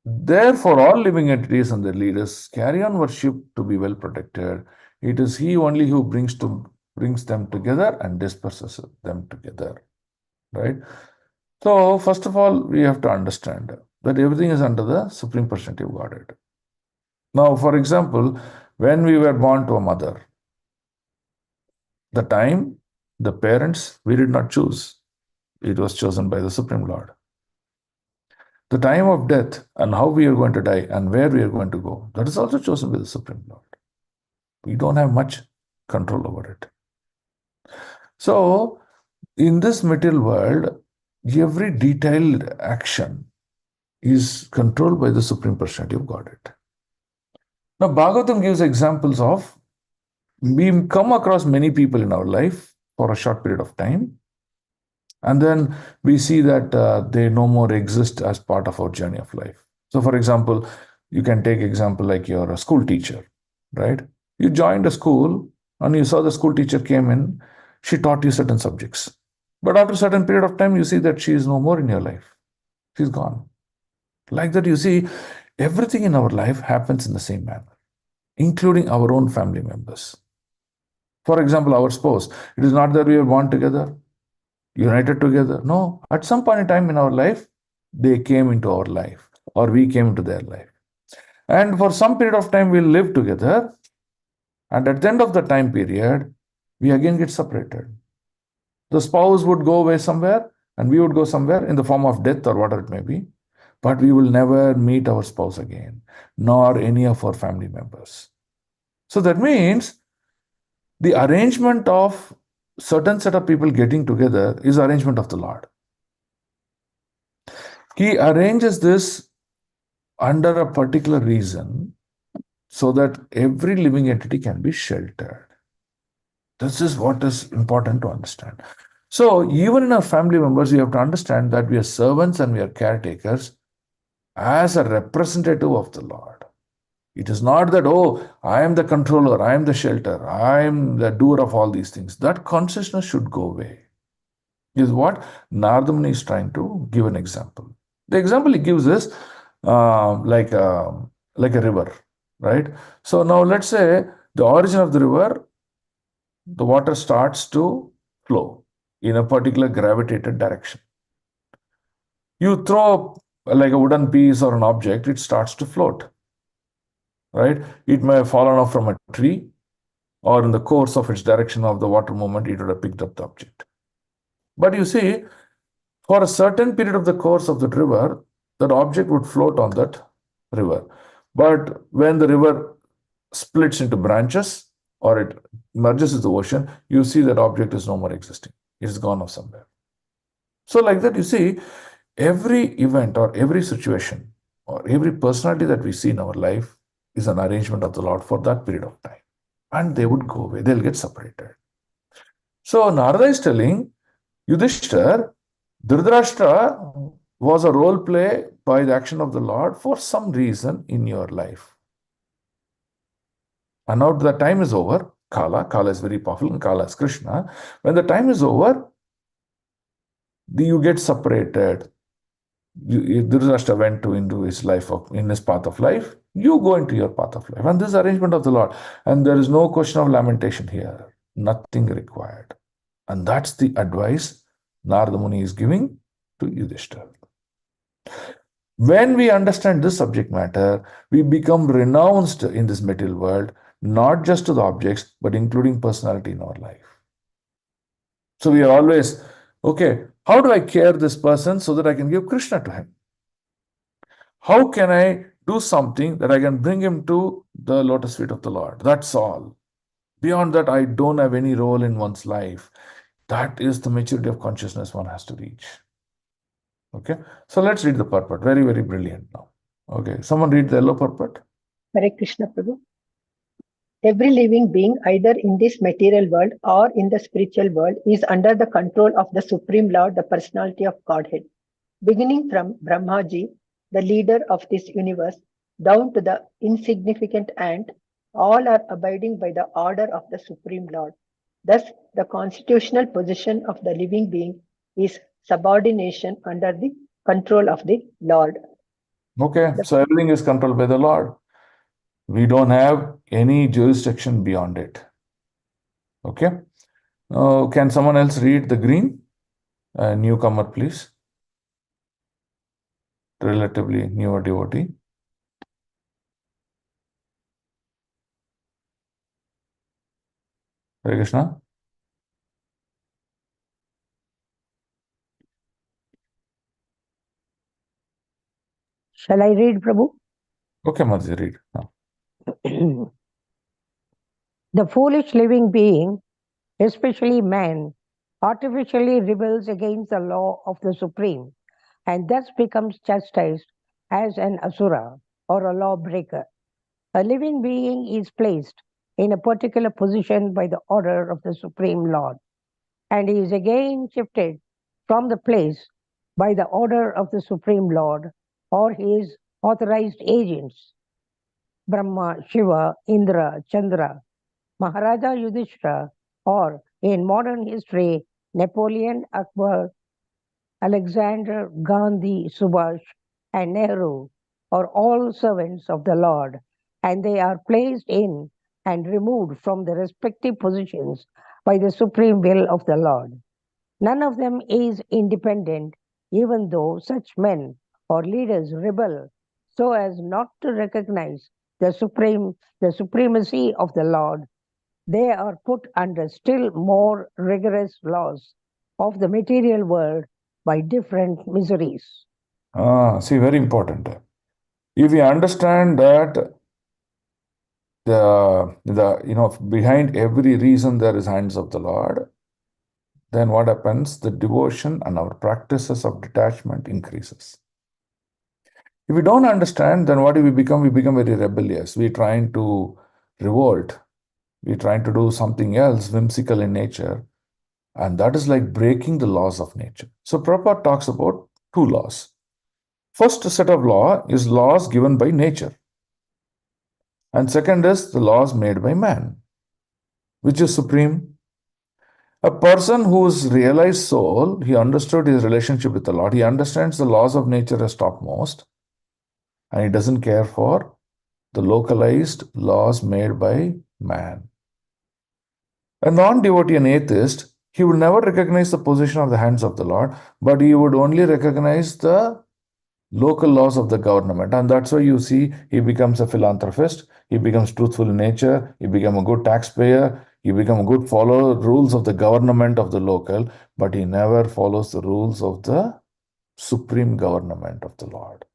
Therefore, all living entities and their leaders carry on worship to be well protected. It is he only who brings them together and disperses them together. Right? So, first of all, we have to understand that everything is under the Supreme Personality of Godhead. Now, for example, when we were born to a mother, the time, the parents, we did not choose. It was chosen by the Supreme Lord. The time of death and how we are going to die and where we are going to go, that is also chosen by the Supreme Lord. We don't have much control over it. So, in this material world, every detailed action is controlled by the Supreme Personality of Godhead. Now, Bhagavatam gives examples of, we come across many people in our life for a short period of time, and then we see that they no more exist as part of our journey of life. So, for example, you can take example like you're a school teacher, right? You joined a school and you saw the school teacher came in, she taught you certain subjects. But after a certain period of time, you see that she is no more in your life. She's gone. Like that, you see, everything in our life happens in the same manner, including our own family members. For example, our spouse. It is not that we are born together, united together. No, at some point in time in our life, they came into our life or we came into their life. And for some period of time, we'll live together. And at the end of the time period, we again get separated. The spouse would go away somewhere and we would go somewhere in the form of death or whatever it may be. But we will never meet our spouse again, nor any of our family members. So that means the arrangement of certain set of people getting together is arrangement of the Lord. He arranges this under a particular reason so that every living entity can be sheltered. This is what is important to understand. So even in our family members, we have to understand that we are servants and we are caretakers as a representative of the Lord. It is not that, oh, I am the controller, I am the shelter, I am the doer of all these things. That consciousness should go away. Is what Narada Muni is trying to give an example. The example he gives is like a river, right? So now let's say the origin of the river, the water starts to flow in a particular gravitated direction. You throw like a wooden piece or an object, it starts to float, right? It may have fallen off from a tree, or in the course of its direction of the water movement, it would have picked up the object. But you see, for a certain period of the course of the river, that object would float on that river. But when the river splits into branches or it merges with the ocean, you see that object is no more existing. It is gone off somewhere. So like that, you see, every event or every situation or every personality that we see in our life is an arrangement of the Lord for that period of time. And they would go away. They'll get separated. So Narada is telling Yudhishthir, Dhritarashtra was a role play by the action of the Lord for some reason in your life. And now the time is over. Kala is very powerful, and Kala is Krishna. When the time is over, you get separated. Dhritarashtra went into his life in his path of life. You go into your path of life, and this is arrangement of the Lord. And there is no question of lamentation here. Nothing required. And that's the advice Narada Muni is giving to Yudhishthira. When we understand this subject matter, we become renounced in this material world, not just to the objects, but including personality in our life. So we are always, okay, how do I care this person so that I can give Krishna to him? How can I do something that I can bring him to the lotus feet of the Lord? That's all. Beyond that, I don't have any role in one's life. That is the maturity of consciousness one has to reach. Okay, so let's read the purport. Very, very brilliant now. Okay, someone read the yellow purport. Hare Krishna Prabhu. Every living being, either in this material world or in the spiritual world, is under the control of the Supreme Lord, the personality of Godhead. Beginning from Brahmaji, the leader of this universe, down to the insignificant ant, all are abiding by the order of the Supreme Lord. Thus, the constitutional position of the living being is subordination under the control of the Lord. Okay, so everything is controlled by the Lord. We don't have any jurisdiction beyond it. Okay, can someone else read the green? Newcomer, please. Relatively newer devotee. Hare Krishna. Shall I read, Prabhu? Okay, Madhya, read. The foolish living being, especially man, artificially rebels against the law of the Supreme and thus becomes chastised as an asura or a lawbreaker. A living being is placed in a particular position by the order of the Supreme Lord, and he is again shifted from the place by the order of the Supreme Lord or his authorized agents, Brahma, Shiva, Indra, Chandra, Maharaja Yudhishthira, or in modern history, Napoleon, Akbar, Alexander, Gandhi, Subhash, and Nehru are all servants of the Lord, and they are placed in and removed from their respective positions by the supreme will of the Lord. None of them is independent, even though such men or leaders rebel so as not to recognize the supremacy of the Lord. They are put under still more rigorous laws of the material world by different miseries. See, very important. If we understand that behind every reason there is hands of the Lord, then what happens? The devotion and our practices of detachment increases. If we don't understand, then what do we become? We become very rebellious. We're trying to revolt. We're trying to do something else, whimsical in nature. And that is like breaking the laws of nature. So Prabhupada talks about two laws. First set of law is laws given by nature. And second is the laws made by man. Which is supreme? A person who's realized soul, he understood his relationship with the Lord. He understands the laws of nature as topmost. And he doesn't care for the localized laws made by man. A non-devotee, an atheist, he would never recognize the position of the hands of the Lord, but he would only recognize the local laws of the government. And that's why you see he becomes a philanthropist, he becomes truthful in nature, he becomes a good taxpayer, he becomes a good follower rules of the government of the local, but he never follows the rules of the supreme government of the Lord.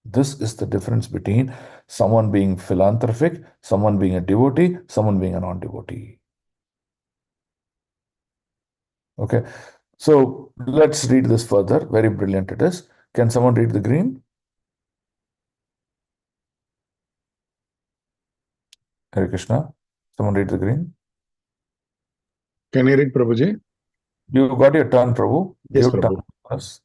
This is the difference between someone being philanthropic, someone being a devotee, someone being a non-devotee. Okay, so let's read this further. Very brilliant it is. Can someone read the green? Hare Krishna. Someone read the green. Can I read, Prabhuji? You got your turn, Prabhu. Yes, Give turn Prabhu. to us.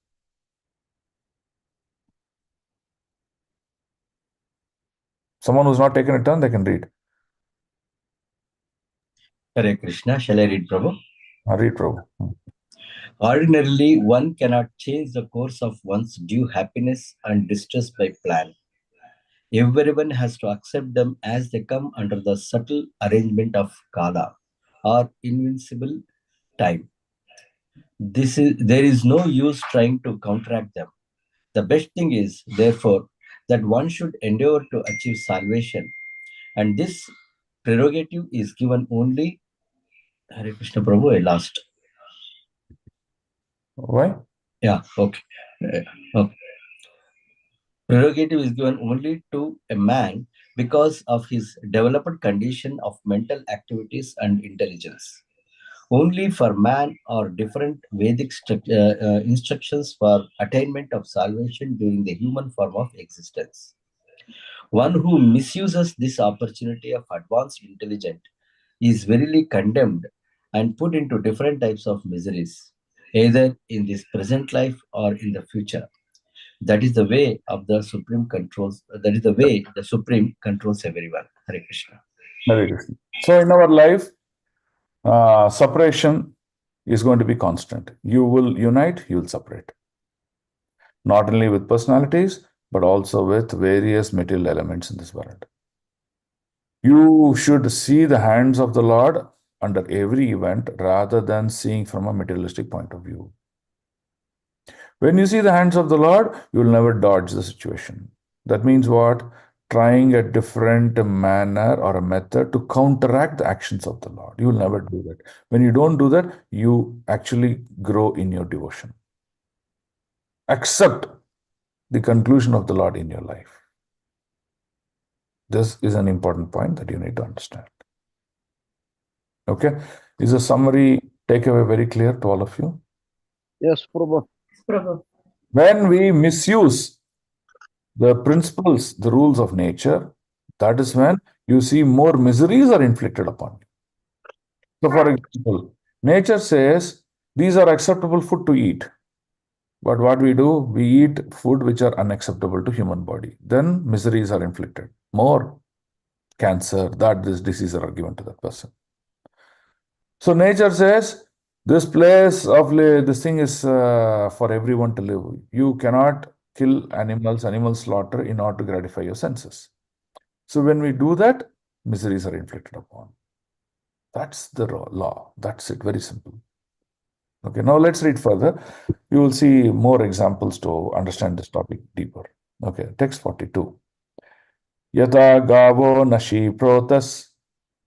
Someone who's not taken a turn, they can read. Hare Krishna. Shall I read, Prabhu? Read, Prabhu. Ordinarily, one cannot change the course of one's due happiness and distress by plan. Everyone has to accept them as they come under the subtle arrangement of Kala, or invincible time. There is no use trying to counteract them. The best thing is, therefore, that one should endeavor to achieve salvation, and this prerogative is given only. Hare Krishna Prabhu, I lost. Why? Yeah, okay. Okay. Prerogative is given only to a man because of his developed condition of mental activities and intelligence. Only for man are different Vedic instructions for attainment of salvation during the human form of existence. One who misuses this opportunity of advanced intelligence is verily condemned and put into different types of miseries, either in this present life or in the future. That is the way of the Supreme controls. That is the way the Supreme controls everyone. Hare Krishna. Hare Krishna. So in our life, separation is going to be constant. You will unite, you will separate. Not only with personalities, but also with various material elements in this world. You should see the hands of the Lord under every event rather than seeing from a materialistic point of view. When you see the hands of the Lord, you will never dodge the situation. That means what? Trying a different manner or a method to counteract the actions of the Lord. You will never do that. When you don't do that, you actually grow in your devotion. Accept the conclusion of the Lord in your life. This is an important point that you need to understand. Okay? Is the summary takeaway very clear to all of you? Yes, Prabhu. When we misuse the principles, the rules of nature, that is when you see more miseries are inflicted upon you. So, for example, nature says these are acceptable food to eat. But what we do, we eat food which are unacceptable to human body. Then miseries are inflicted. More cancer, this disease are given to that person. So nature says this place of this thing is for everyone to live. You cannot kill animals, animal slaughter in order to gratify your senses. So when we do that, miseries are inflicted upon. That's the law. That's it. Very simple. Okay, now let's read further. You will see more examples to understand this topic deeper. Okay, text 42. Yata gavo nashi protas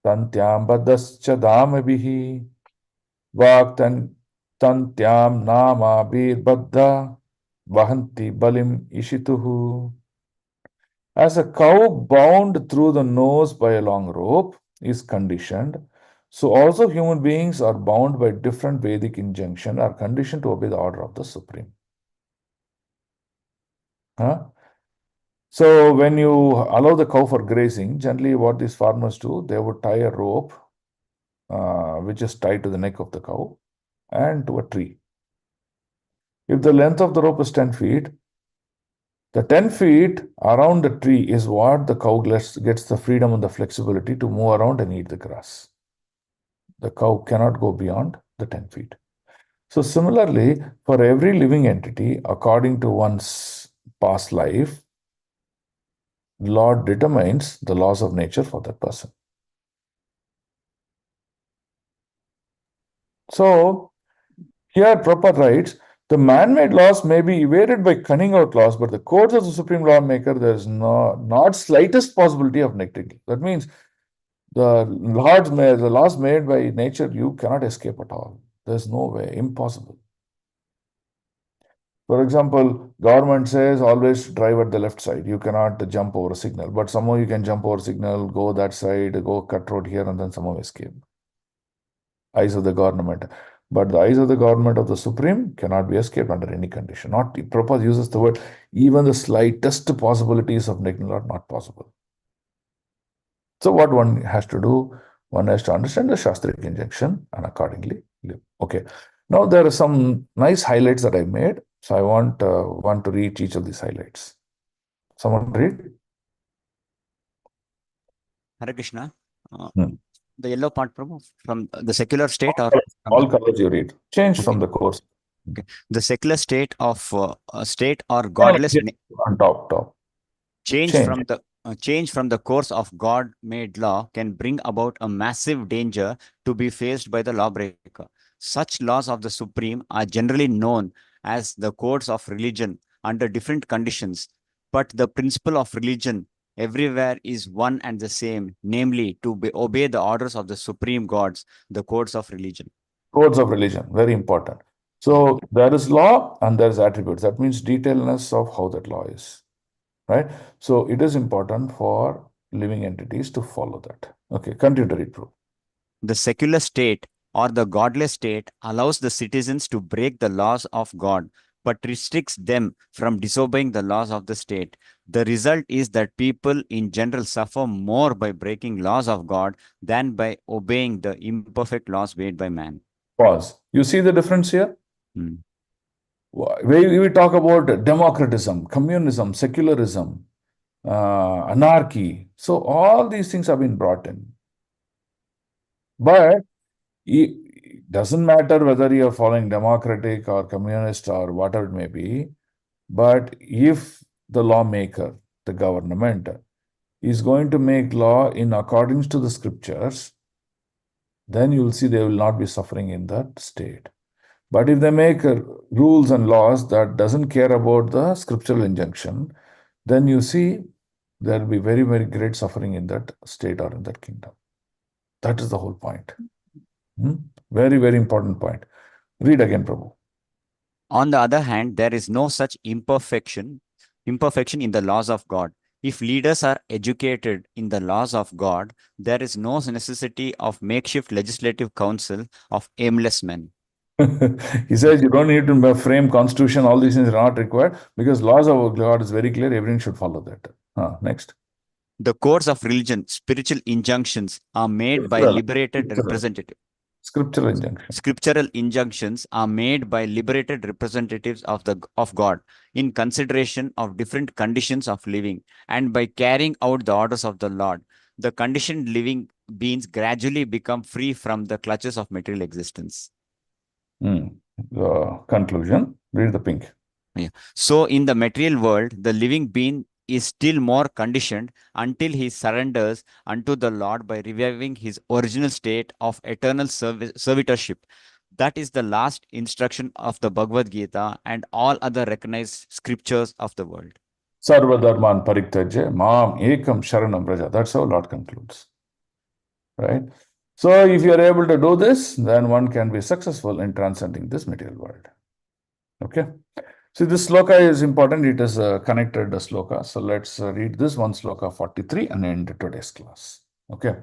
tantyam badascha damabihi vaktan tantyam nama bir baddha vahanti balim ishituhu. As a cow bound through the nose by a long rope is conditioned, so also human beings are bound by different Vedic injunction, are conditioned to obey the order of the Supreme. So when you allow the cow for grazing, generally what these farmers do, they would tie a rope which is tied to the neck of the cow and to a tree. If the length of the rope is 10 feet, the 10 feet around the tree is what the cow gets the freedom and the flexibility to move around and eat the grass. The cow cannot go beyond the 10 feet. So similarly, for every living entity, according to one's past life, Lord determines the laws of nature for that person. So here Prabhupada writes, the man-made laws may be evaded by cunning out laws, but the codes of the Supreme Lawmaker, there is not slightest possibility of neglecting. That means the laws made by nature, you cannot escape at all. There's no way, impossible. For example, government says always drive at the left side. You cannot jump over a signal, but somehow you can jump over a signal, go that side, go cut road here, and then somehow escape. Eyes of the government. But the eyes of the government of the Supreme cannot be escaped under any condition. Prabhupada uses the word, even the slightest possibilities of negligence are not possible. So what one has to do, One has to understand the Shastric injunction and accordingly live. Okay. Now there are some nice highlights that I made. So I want one to read each of these highlights. Someone read? Hare Krishna. Hmm. The yellow part, Prabhu, from the secular state or from All the, colors you read. Change okay. from the course. Okay. The secular state of a state or No, godless on top. change Change. from the change from the course of God-made law can bring about a massive danger to be faced by the lawbreaker. Such laws of the Supreme are generally known as the codes of religion under different conditions, but the principle of religion everywhere is one and the same, namely to obey the orders of the supreme gods, the codes of religion. Codes of religion, very important. So there is law and there is attributes. That means detailness of how that law is. Right? So it is important for living entities to follow that. Okay, continue to read, bro. The secular state or the godless state allows the citizens to break the laws of God, but restricts them from disobeying the laws of the state. The result is that people in general suffer more by breaking laws of God than by obeying the imperfect laws made by man. Pause. You see the difference here? Hmm. We talk about democratism, communism, secularism, anarchy. So all these things have been brought in. But it doesn't matter whether you're following democratic or communist or whatever it may be. But if the lawmaker, the government, is going to make law in accordance to the scriptures, then you will see they will not be suffering in that state. But if they make rules and laws that doesn't care about the scriptural injunction, then you see there will be very, very great suffering in that state or in that kingdom. That is the whole point. Very, very important point. Read again, Prabhu. On the other hand, there is no such imperfection in the laws of God. If leaders are educated in the laws of God, there is no necessity of makeshift legislative council of aimless men. He says you don't need to frame constitution, all these things are not required because laws of God is very clear, everyone should follow that. Next. The codes of religion, spiritual injunctions are made by liberated representatives. Scriptural injunction. Scriptural injunctions are made by liberated representatives of God in consideration of different conditions of living and by carrying out the orders of the Lord. The conditioned living beings gradually become free from the clutches of material existence. The conclusion, read the pink. Yeah. So in the material world, the living being is still more conditioned until he surrenders unto the Lord by reviving his original state of eternal servitorship. That is the last instruction of the Bhagavad Gita and all other recognized scriptures of the world. Sarva dharman parityajya mam ekam sharanam braja. That's how Lord concludes. Right? So if you are able to do this, then one can be successful in transcending this material world. Okay? See, this sloka is important. It is a connected sloka. So let's read this one sloka 43 and end today's class. Okay.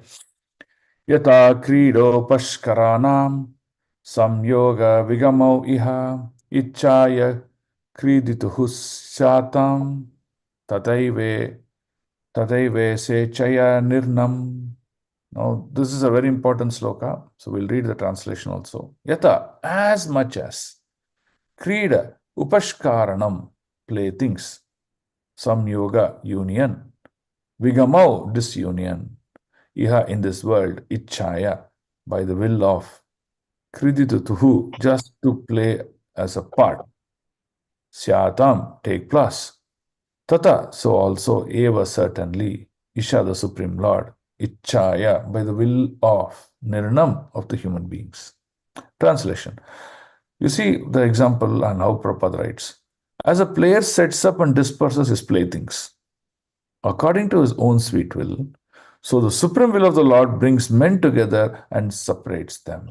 Yata krido pashkaranam samyoga vigamau iha ichaya kridituhu syatam tataive sechaya nirnam. Now, this is a very important sloka. So we'll read the translation also. Yata, as much as Krida, Upashkaranam, playthings. Samyoga, union. Vigamau, disunion. Iha, in this world. Ichaya, by the will of. Kriditutuhu, just to play as a part. Syatam, take place. Tata, so also. Eva, certainly. Isha, the Supreme Lord. Ichaya, by the will of. Nirnam, of the human beings. Translation. You see the example and how Prabhupada writes. As a player sets up and disperses his playthings according to his own sweet will, so the supreme will of the Lord brings men together and separates them.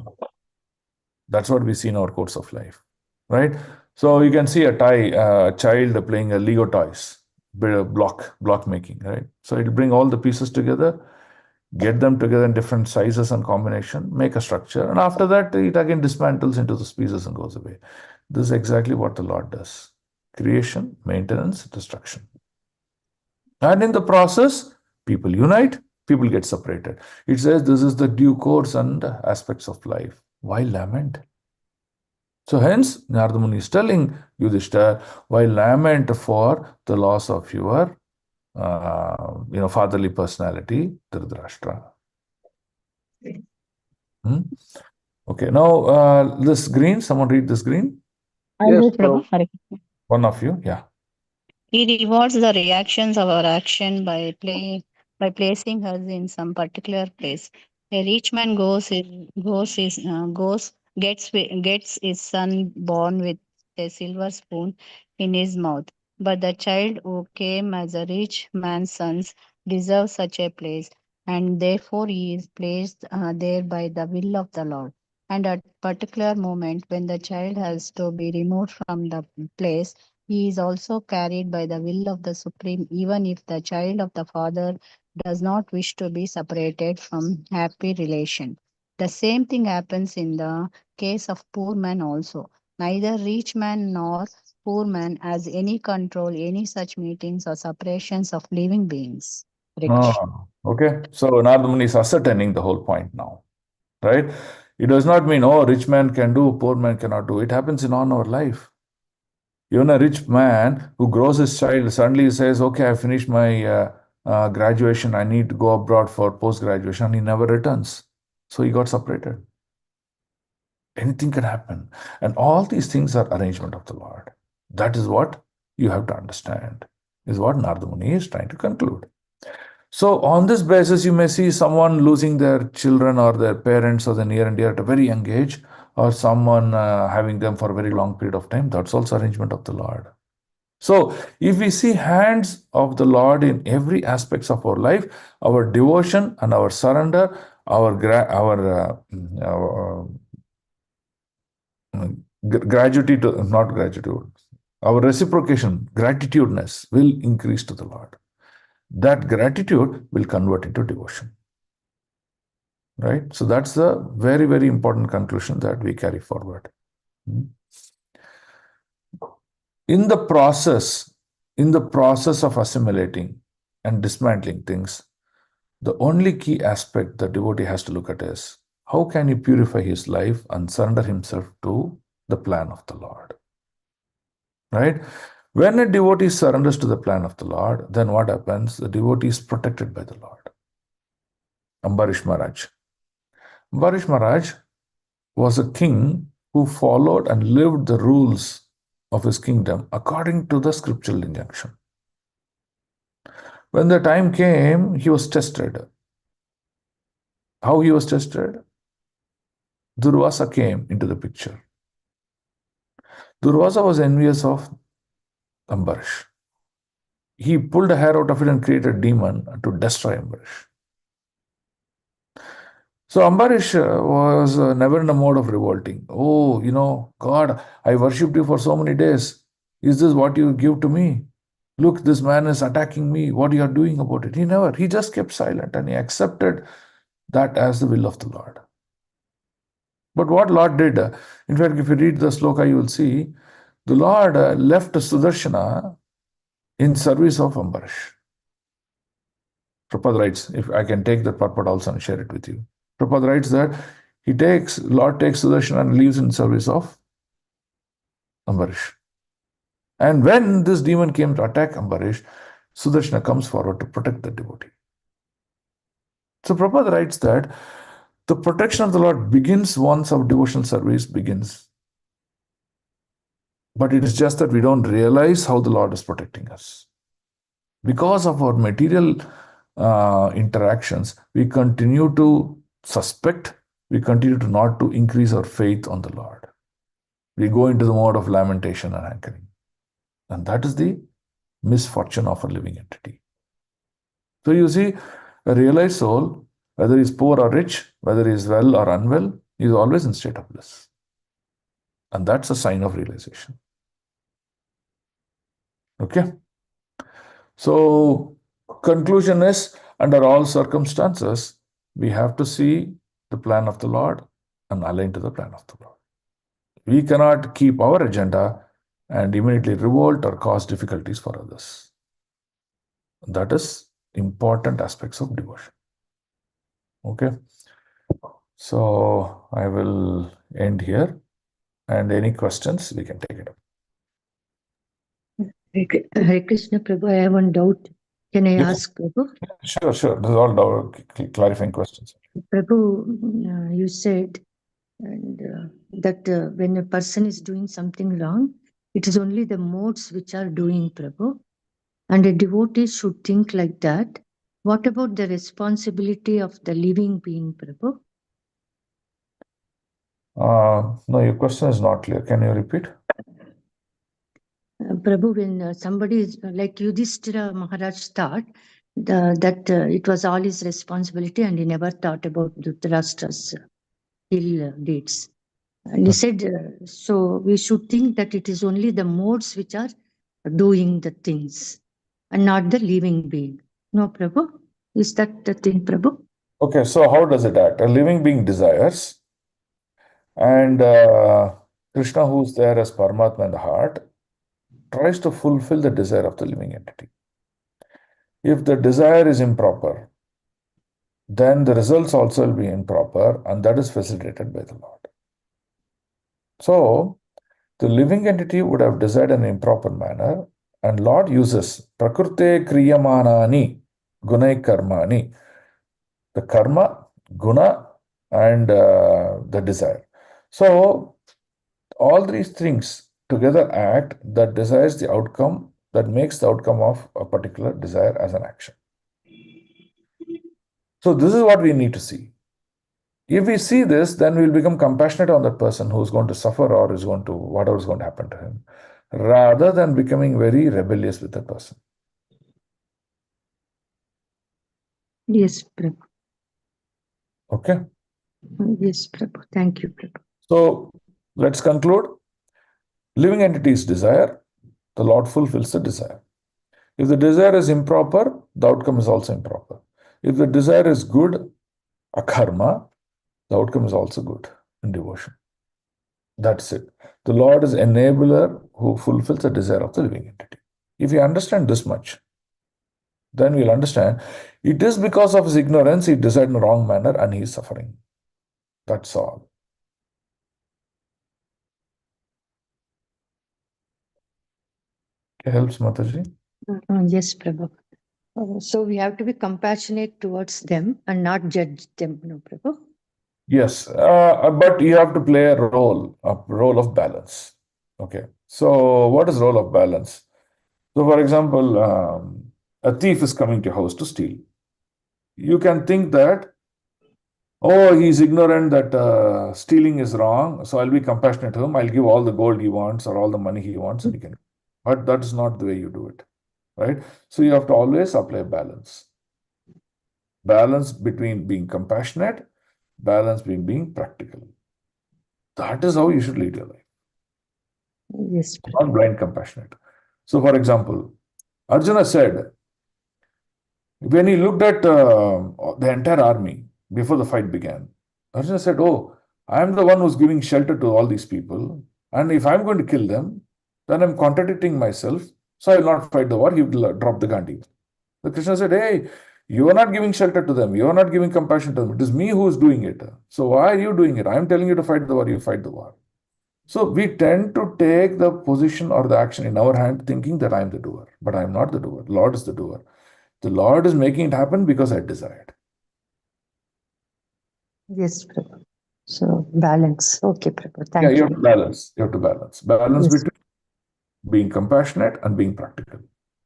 That's what we see in our course of life, right? So you can see a child playing a Lego toys, block making, right? So it'll bring all the pieces together, get them together in different sizes and combination, make a structure, and after that it again dismantles into those pieces and goes away. This is exactly what the Lord does. Creation, maintenance, destruction. And in the process, people unite, People get separated. It says this is the due course and aspects of life. Why lament? So hence, Narada Muni is telling Yudhishthira, why lament for the loss of your fatherly personality, Dhritarashtra. Okay, now this green, someone read this green? Yes, read, Prabhu. Prabhu. One of you, yeah. He rewards the reactions of our action by placing us in some particular place. A rich man gets his son born with a silver spoon in his mouth. But the child who came as a rich man's sons deserves such a place, and therefore he is placed there by the will of the Lord. And at particular moment when the child has to be removed from the place, he is also carried by the will of the Supreme, even if the child of the father does not wish to be separated from happy relation. The same thing happens in the case of poor man also. Neither rich man nor poor man has any control, any such meetings or separations of living beings. Okay, so Narada Muni is ascertaining the whole point now, right? It does not mean, oh, rich man can do, poor man cannot do. It happens in all our life. Even a rich man who grows his child suddenly says, okay, I finished my graduation, I need to go abroad for post-graduation. He never returns. So he got separated. Anything can happen. And all these things are arrangement of the Lord. That is what you have to understand, is what Narada Muni is trying to conclude. So on this basis, you may see someone losing their children or their parents or the near and dear at a very young age, or someone having them for a very long period of time. That's also arrangement of the Lord. So if we see hands of the Lord in every aspects of our life, our devotion and our surrender, our gratitude, not gratitude, our reciprocation, gratitudeness will increase to the Lord. That gratitude will convert into devotion. Right? So that's the very, very important conclusion that we carry forward. In the process of assimilating and dismantling things, the only key aspect the devotee has to look at is how can he purify his life and surrender himself to the plan of the Lord. Right? When a devotee surrenders to the plan of the Lord, then what happens? The devotee is protected by the Lord. Ambarish Maharaj. Ambarish Maharaj was a king who followed and lived the rules of his kingdom according to the scriptural injunction. When the time came, he was tested. How he was tested? Durvasa came into the picture. Durvasa was envious of Ambarish. He pulled a hair out of it and created a demon to destroy Ambarish. So Ambarish was never in a mode of revolting. Oh, God, I worshipped you for so many days. Is this what you give to me? Look, this man is attacking me. What you are doing about it? He just kept silent and he accepted that as the will of the Lord. But what Lord did, in fact, if you read the sloka, you will see, the Lord left Sudarshana in service of Ambarish. Prabhupada writes, if I can take that purport also and share it with you. Prabhupada writes that Lord takes Sudarshana and leaves in service of Ambarish. And when this demon came to attack Ambarish, Sudarshana comes forward to protect the devotee. So Prabhupada writes that the protection of the Lord begins once our devotional service begins. But it is just that we don't realize how the Lord is protecting us. Because of our material interactions, we continue to suspect, we continue to not to increase our faith on the Lord. We go into the mode of lamentation and hankering. And that is the misfortune of a living entity. So you see, a realized soul, whether he is poor or rich, whether he is well or unwell, he is always in state of bliss. And that's a sign of realization. Okay? So, conclusion is, under all circumstances, we have to see the plan of the Lord and align to the plan of the Lord. We cannot keep our agenda and immediately revolt or cause difficulties for others. That is important aspects of devotion. Okay. So I will end here. And any questions, we can take it up. Hare Krishna Prabhu, I have one doubt. Can I Yes. ask Prabhu? Sure, sure. These are all clarifying questions. Prabhu, you said that when a person is doing something wrong, it is only the modes which are doing, Prabhu. And a devotee should think like that. What about the responsibility of the living being, Prabhu? No, your question is not clear. Can you repeat? Prabhu, when somebody is like Yudhishthira Maharaj thought that it was all his responsibility and he never thought about Dhritarashtra's ill deeds. And he said, so we should think that it is only the modes which are doing the things and not the living being. No, Prabhu? Is that the thing, Prabhu? Okay, so how does it act? A living being desires, and Krishna, who's there as Paramatma in the heart, tries to fulfill the desire of the living entity. If the desire is improper, then the results also will be improper, and that is facilitated by the Lord. So, the living entity would have desired in an improper manner, and Lord uses prakrute kriyamanani gunai karmani, the karma, guna, and the desire. So, all these things together act that desires the outcome, that makes the outcome of a particular desire as an action. So, this is what we need to see. If we see this, then we'll become compassionate on that person who's going to suffer or is going to, whatever is going to happen to him, rather than becoming very rebellious with the person. Yes, Prabhu. Okay? Yes, Prabhu. Thank you, Prabhu. So, let's conclude. Living entities desire, the Lord fulfills the desire. If the desire is improper, the outcome is also improper. If the desire is good, a karma, the outcome is also good in devotion. That's it. The Lord is enabler who fulfills the desire of the living entity. If you understand this much, then we'll understand it is because of his ignorance he desired in the wrong manner and he is suffering. That's all. Okay, helps, Mataji? Yes, Prabhu. So we have to be compassionate towards them and not judge them, no, Prabhu? Yes, but you have to play a role of balance. Okay, so what is role of balance? So, for example, a thief is coming to your house to steal. You can think that, oh, he's ignorant that stealing is wrong, so I'll be compassionate to him. I'll give all the gold he wants or all the money he wants, and he can. But that's not the way you do it, right? So you have to always apply balance. Balance between being compassionate, balance between being practical. That is how you should lead your life. Yes. Not blind compassionate. So, for example, Arjuna said, when he looked at the entire army before the fight began, Arjuna said, oh, I am the one who's giving shelter to all these people. And if I'm going to kill them, then I'm contradicting myself. So I will not fight the war. He will drop the Gandhi. The Krishna said, hey, you are not giving shelter to them. You are not giving compassion to them. It is me who is doing it. So why are you doing it? I'm telling you to fight the war. You fight the war. So we tend to take the position or the action in our hand thinking that I'm the doer. But I'm not the doer. Lord is the doer. The Lord is making it happen because I desired. Yes, Prabhu. So balance. Okay, Prabhu. Thank Yeah, you. you have to balance. You have to balance. Balance Yes. between being compassionate and being practical.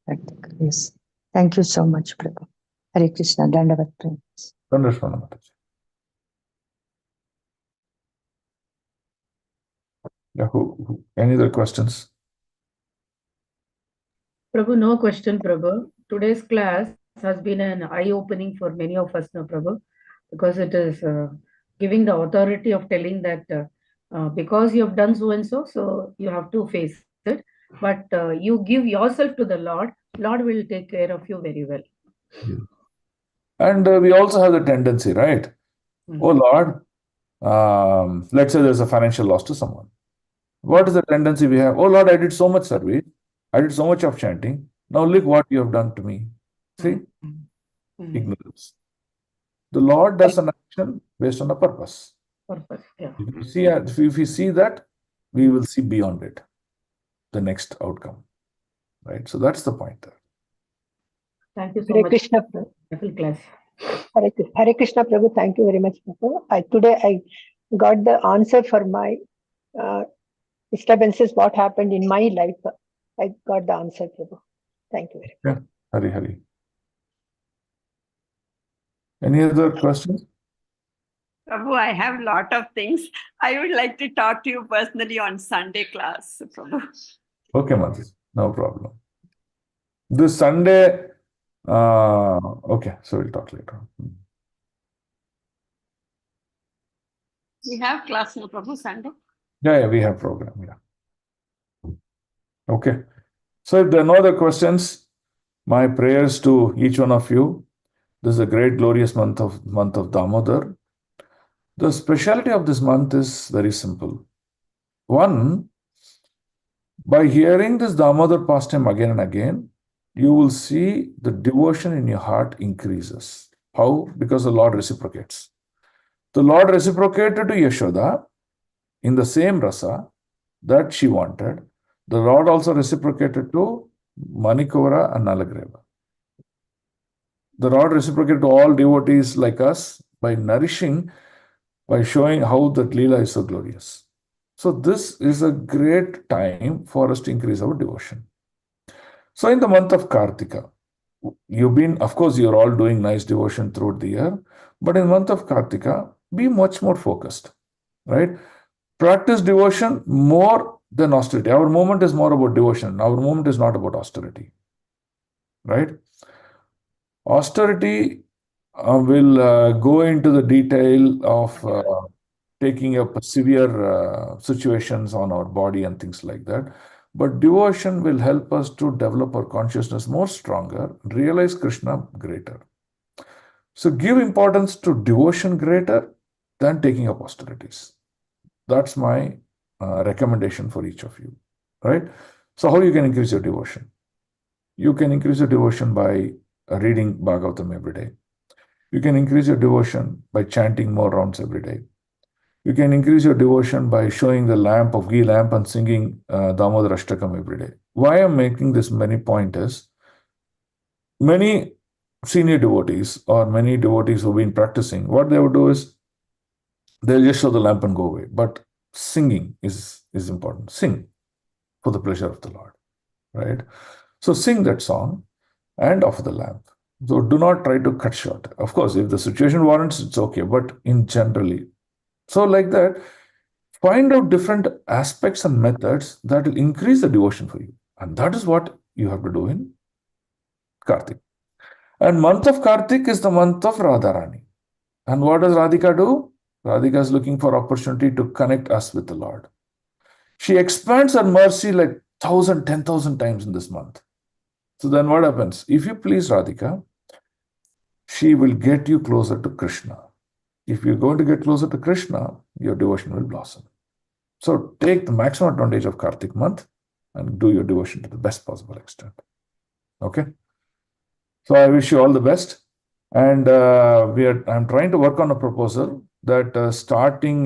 Practical. Yes. Thank you so much, Prabhu. Hare Krishna. Dandavat Prabhu. Understand, Mataji. Yeah, any other questions? Prabhu, no question, Prabhu. Today's class has been an eye-opening for many of us now, Prabhu, because it is giving the authority of telling that because you have done so and so, so you have to face it. But you give yourself to the Lord, Lord will take care of you very well. Yeah. And we also have the tendency, right? Oh Lord, let's say there's a financial loss to someone. What is the tendency we have? Oh Lord, I did so much service. I did so much of chanting. Now look what you have done to me. See? Ignorance. The Lord does an action based on a purpose. Purpose. Yeah. If we see that, we will see beyond it, the next outcome. Right? So that's the point there. Thank you so Hare much. Krishna. Wonderful class. Hare Krishna, Prabhu. Thank you very much, Prabhu. Today I got the answer for my disturbances, what happened in my life. I got the answer, Prabhu. Thank you very much. Yeah. Hari Hari. Any other questions? Prabhu, I have a lot of things. I would like to talk to you personally on Sunday class, Prabhu. Okay, Mati. No problem. This Sunday, okay, so we'll talk later. We have class now, Prabhu, Sunday. Yeah, we have program. Yeah. Okay. So if there are no other questions, my prayers to each one of you. This is a great, glorious month of Damodar. The specialty of this month is very simple. One, by hearing this Damodar pastime again and again, you will see the devotion in your heart increases. How? Because the Lord reciprocates. The Lord reciprocated to Yashoda in the same rasa that she wanted. The Lord also reciprocated to Manikora and Nalagreva. The Lord reciprocated to all devotees like us by nourishing, by showing how that Leela is so glorious. So this is a great time for us to increase our devotion. So in the month of Kartika, of course, you're all doing nice devotion throughout the year, but in the month of Kartika, be much more focused, right? Practice devotion more than austerity. Our movement is more about devotion. Our movement is not about austerity, right? Austerity will go into the detail of taking up severe situations on our body and things like that. But devotion will help us to develop our consciousness more stronger, realize Krishna greater. So give importance to devotion greater than taking up austerities. That's my recommendation for each of you, right? So how you can increase your devotion? You can increase your devotion by reading Bhagavatham every day. You can increase your devotion by chanting more rounds every day. You can increase your devotion by showing the lamp of ghee lamp and singing Damodar Ashtakam every day. Why I'm making this many point is, many senior devotees or many devotees who've been practicing, what they would do is, they'll just show the lamp and go away. But singing is important. Sing for the pleasure of the Lord, right? So sing that song and offer the lamp. So do not try to cut short. Of course, if the situation warrants, it's okay. But in generally, so like that, find out different aspects and methods that will increase the devotion for you. And that is what you have to do in Kartik. And month of Kartik is the month of Radharani. And what does Radhika do? Radhika is looking for opportunity to connect us with the Lord. She expands her mercy like 1,000, 10,000 times in this month. So then what happens? If you please Radhika, she will get you closer to Krishna. If you're going to get closer to Krishna, your devotion will blossom. So take the maximum advantage of Kartik month and do your devotion to the best possible extent. Okay? So I wish you all the best. And I'm trying to work on a proposal that starting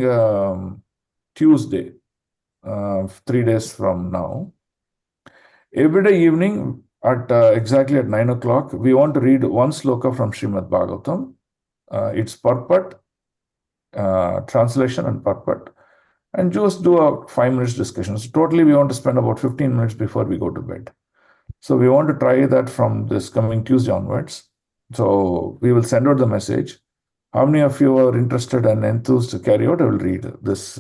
Tuesday, 3 days from now, every day evening at exactly at 9 o'clock, we want to read one sloka from Srimad Bhagavatam. It's purport, translation and purport, and just do a 5 minutes discussion. So totally we want to spend about 15 minutes before we go to bed. So we want to try that from this coming Tuesday onwards. So we will send out the message. How many of you are interested and enthused to carry out? I will read this.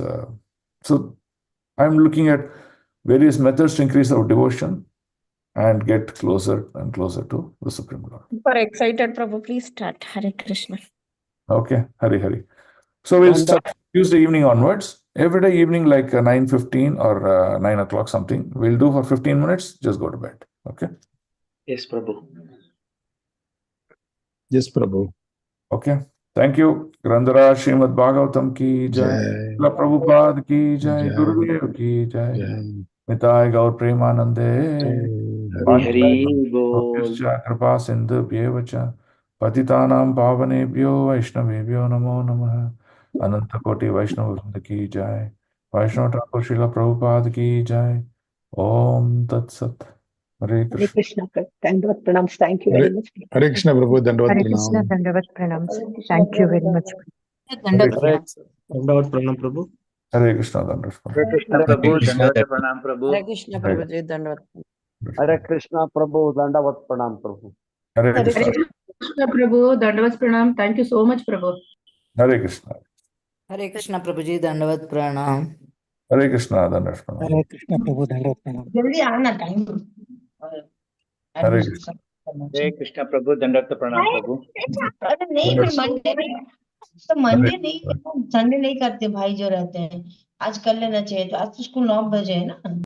So I'm looking at various methods to increase our devotion and get closer and closer to the Supreme Lord. Super excited, Prabhu. Please start. Hare Krishna. Okay, Hari Hari. So we'll start Tuesday evening onwards. Every day evening, like 9:15 or 9 o'clock something. We'll do for 15 minutes. Just go to bed. Okay. Yes, Prabhu. Yes, Prabhu. Okay. Thank you. Grandhara Srimad Bhagavatam ki jai. Jai. Srila Prabhupada ki jai. Jai. Gurudev ki jai. Jai. Nitai Gaur Premanande. Hari Bol. Kripa Sindhu Bhyevacha. पतितानां पावनेभ्यो वैष्णवेभ्यो नमो नमः। अनंत कोटि वैष्णव वृंद की जय। वैष्णव ठाकुर श्रील प्रभुपाद की जय। ओम तत्सत। हरे Hare Krishna. Krishna. Dandavad pranams. Thank you very much. Hare Krishna Prabhu, Dandavat Hare Krishna, Pranam. Dandavat Pranams. Thank you very much. Hare Hare Dandavat Pranam Prabhu. हरे कृष्ण दंडवत Hare Krishna Hare Prabhu, Krishna. Dandavata Pranam Prabhu. Hare Krishna Hare Prabhuji, Dandavat. Hare Krishna Prabhu, Dandavat Pranam Prabhu. Hare Hare Krishna. Krishna Prabhu, Dandavats Pranam. Thank you so much, Prabhu. Hare Krishna. Hare Krishna Prabhuji, Dandavat Pranam. हरे कृष्ण दंडवत प्रणाम। हरे कृष्ण प्रभु दंडवत प्रणाम। जल्दी आना time Hare admission Krishna. Hare Krishna Prabhu, Dandavata Pranam Prabhu. अरे नहीं हरे फिर Monday नहीं तो हरे मंडे नहीं संडे नहीं करते भाई जो रहते हैं आज कर लेना चाहिए तो आज तो स्कूल 9 बजे है ना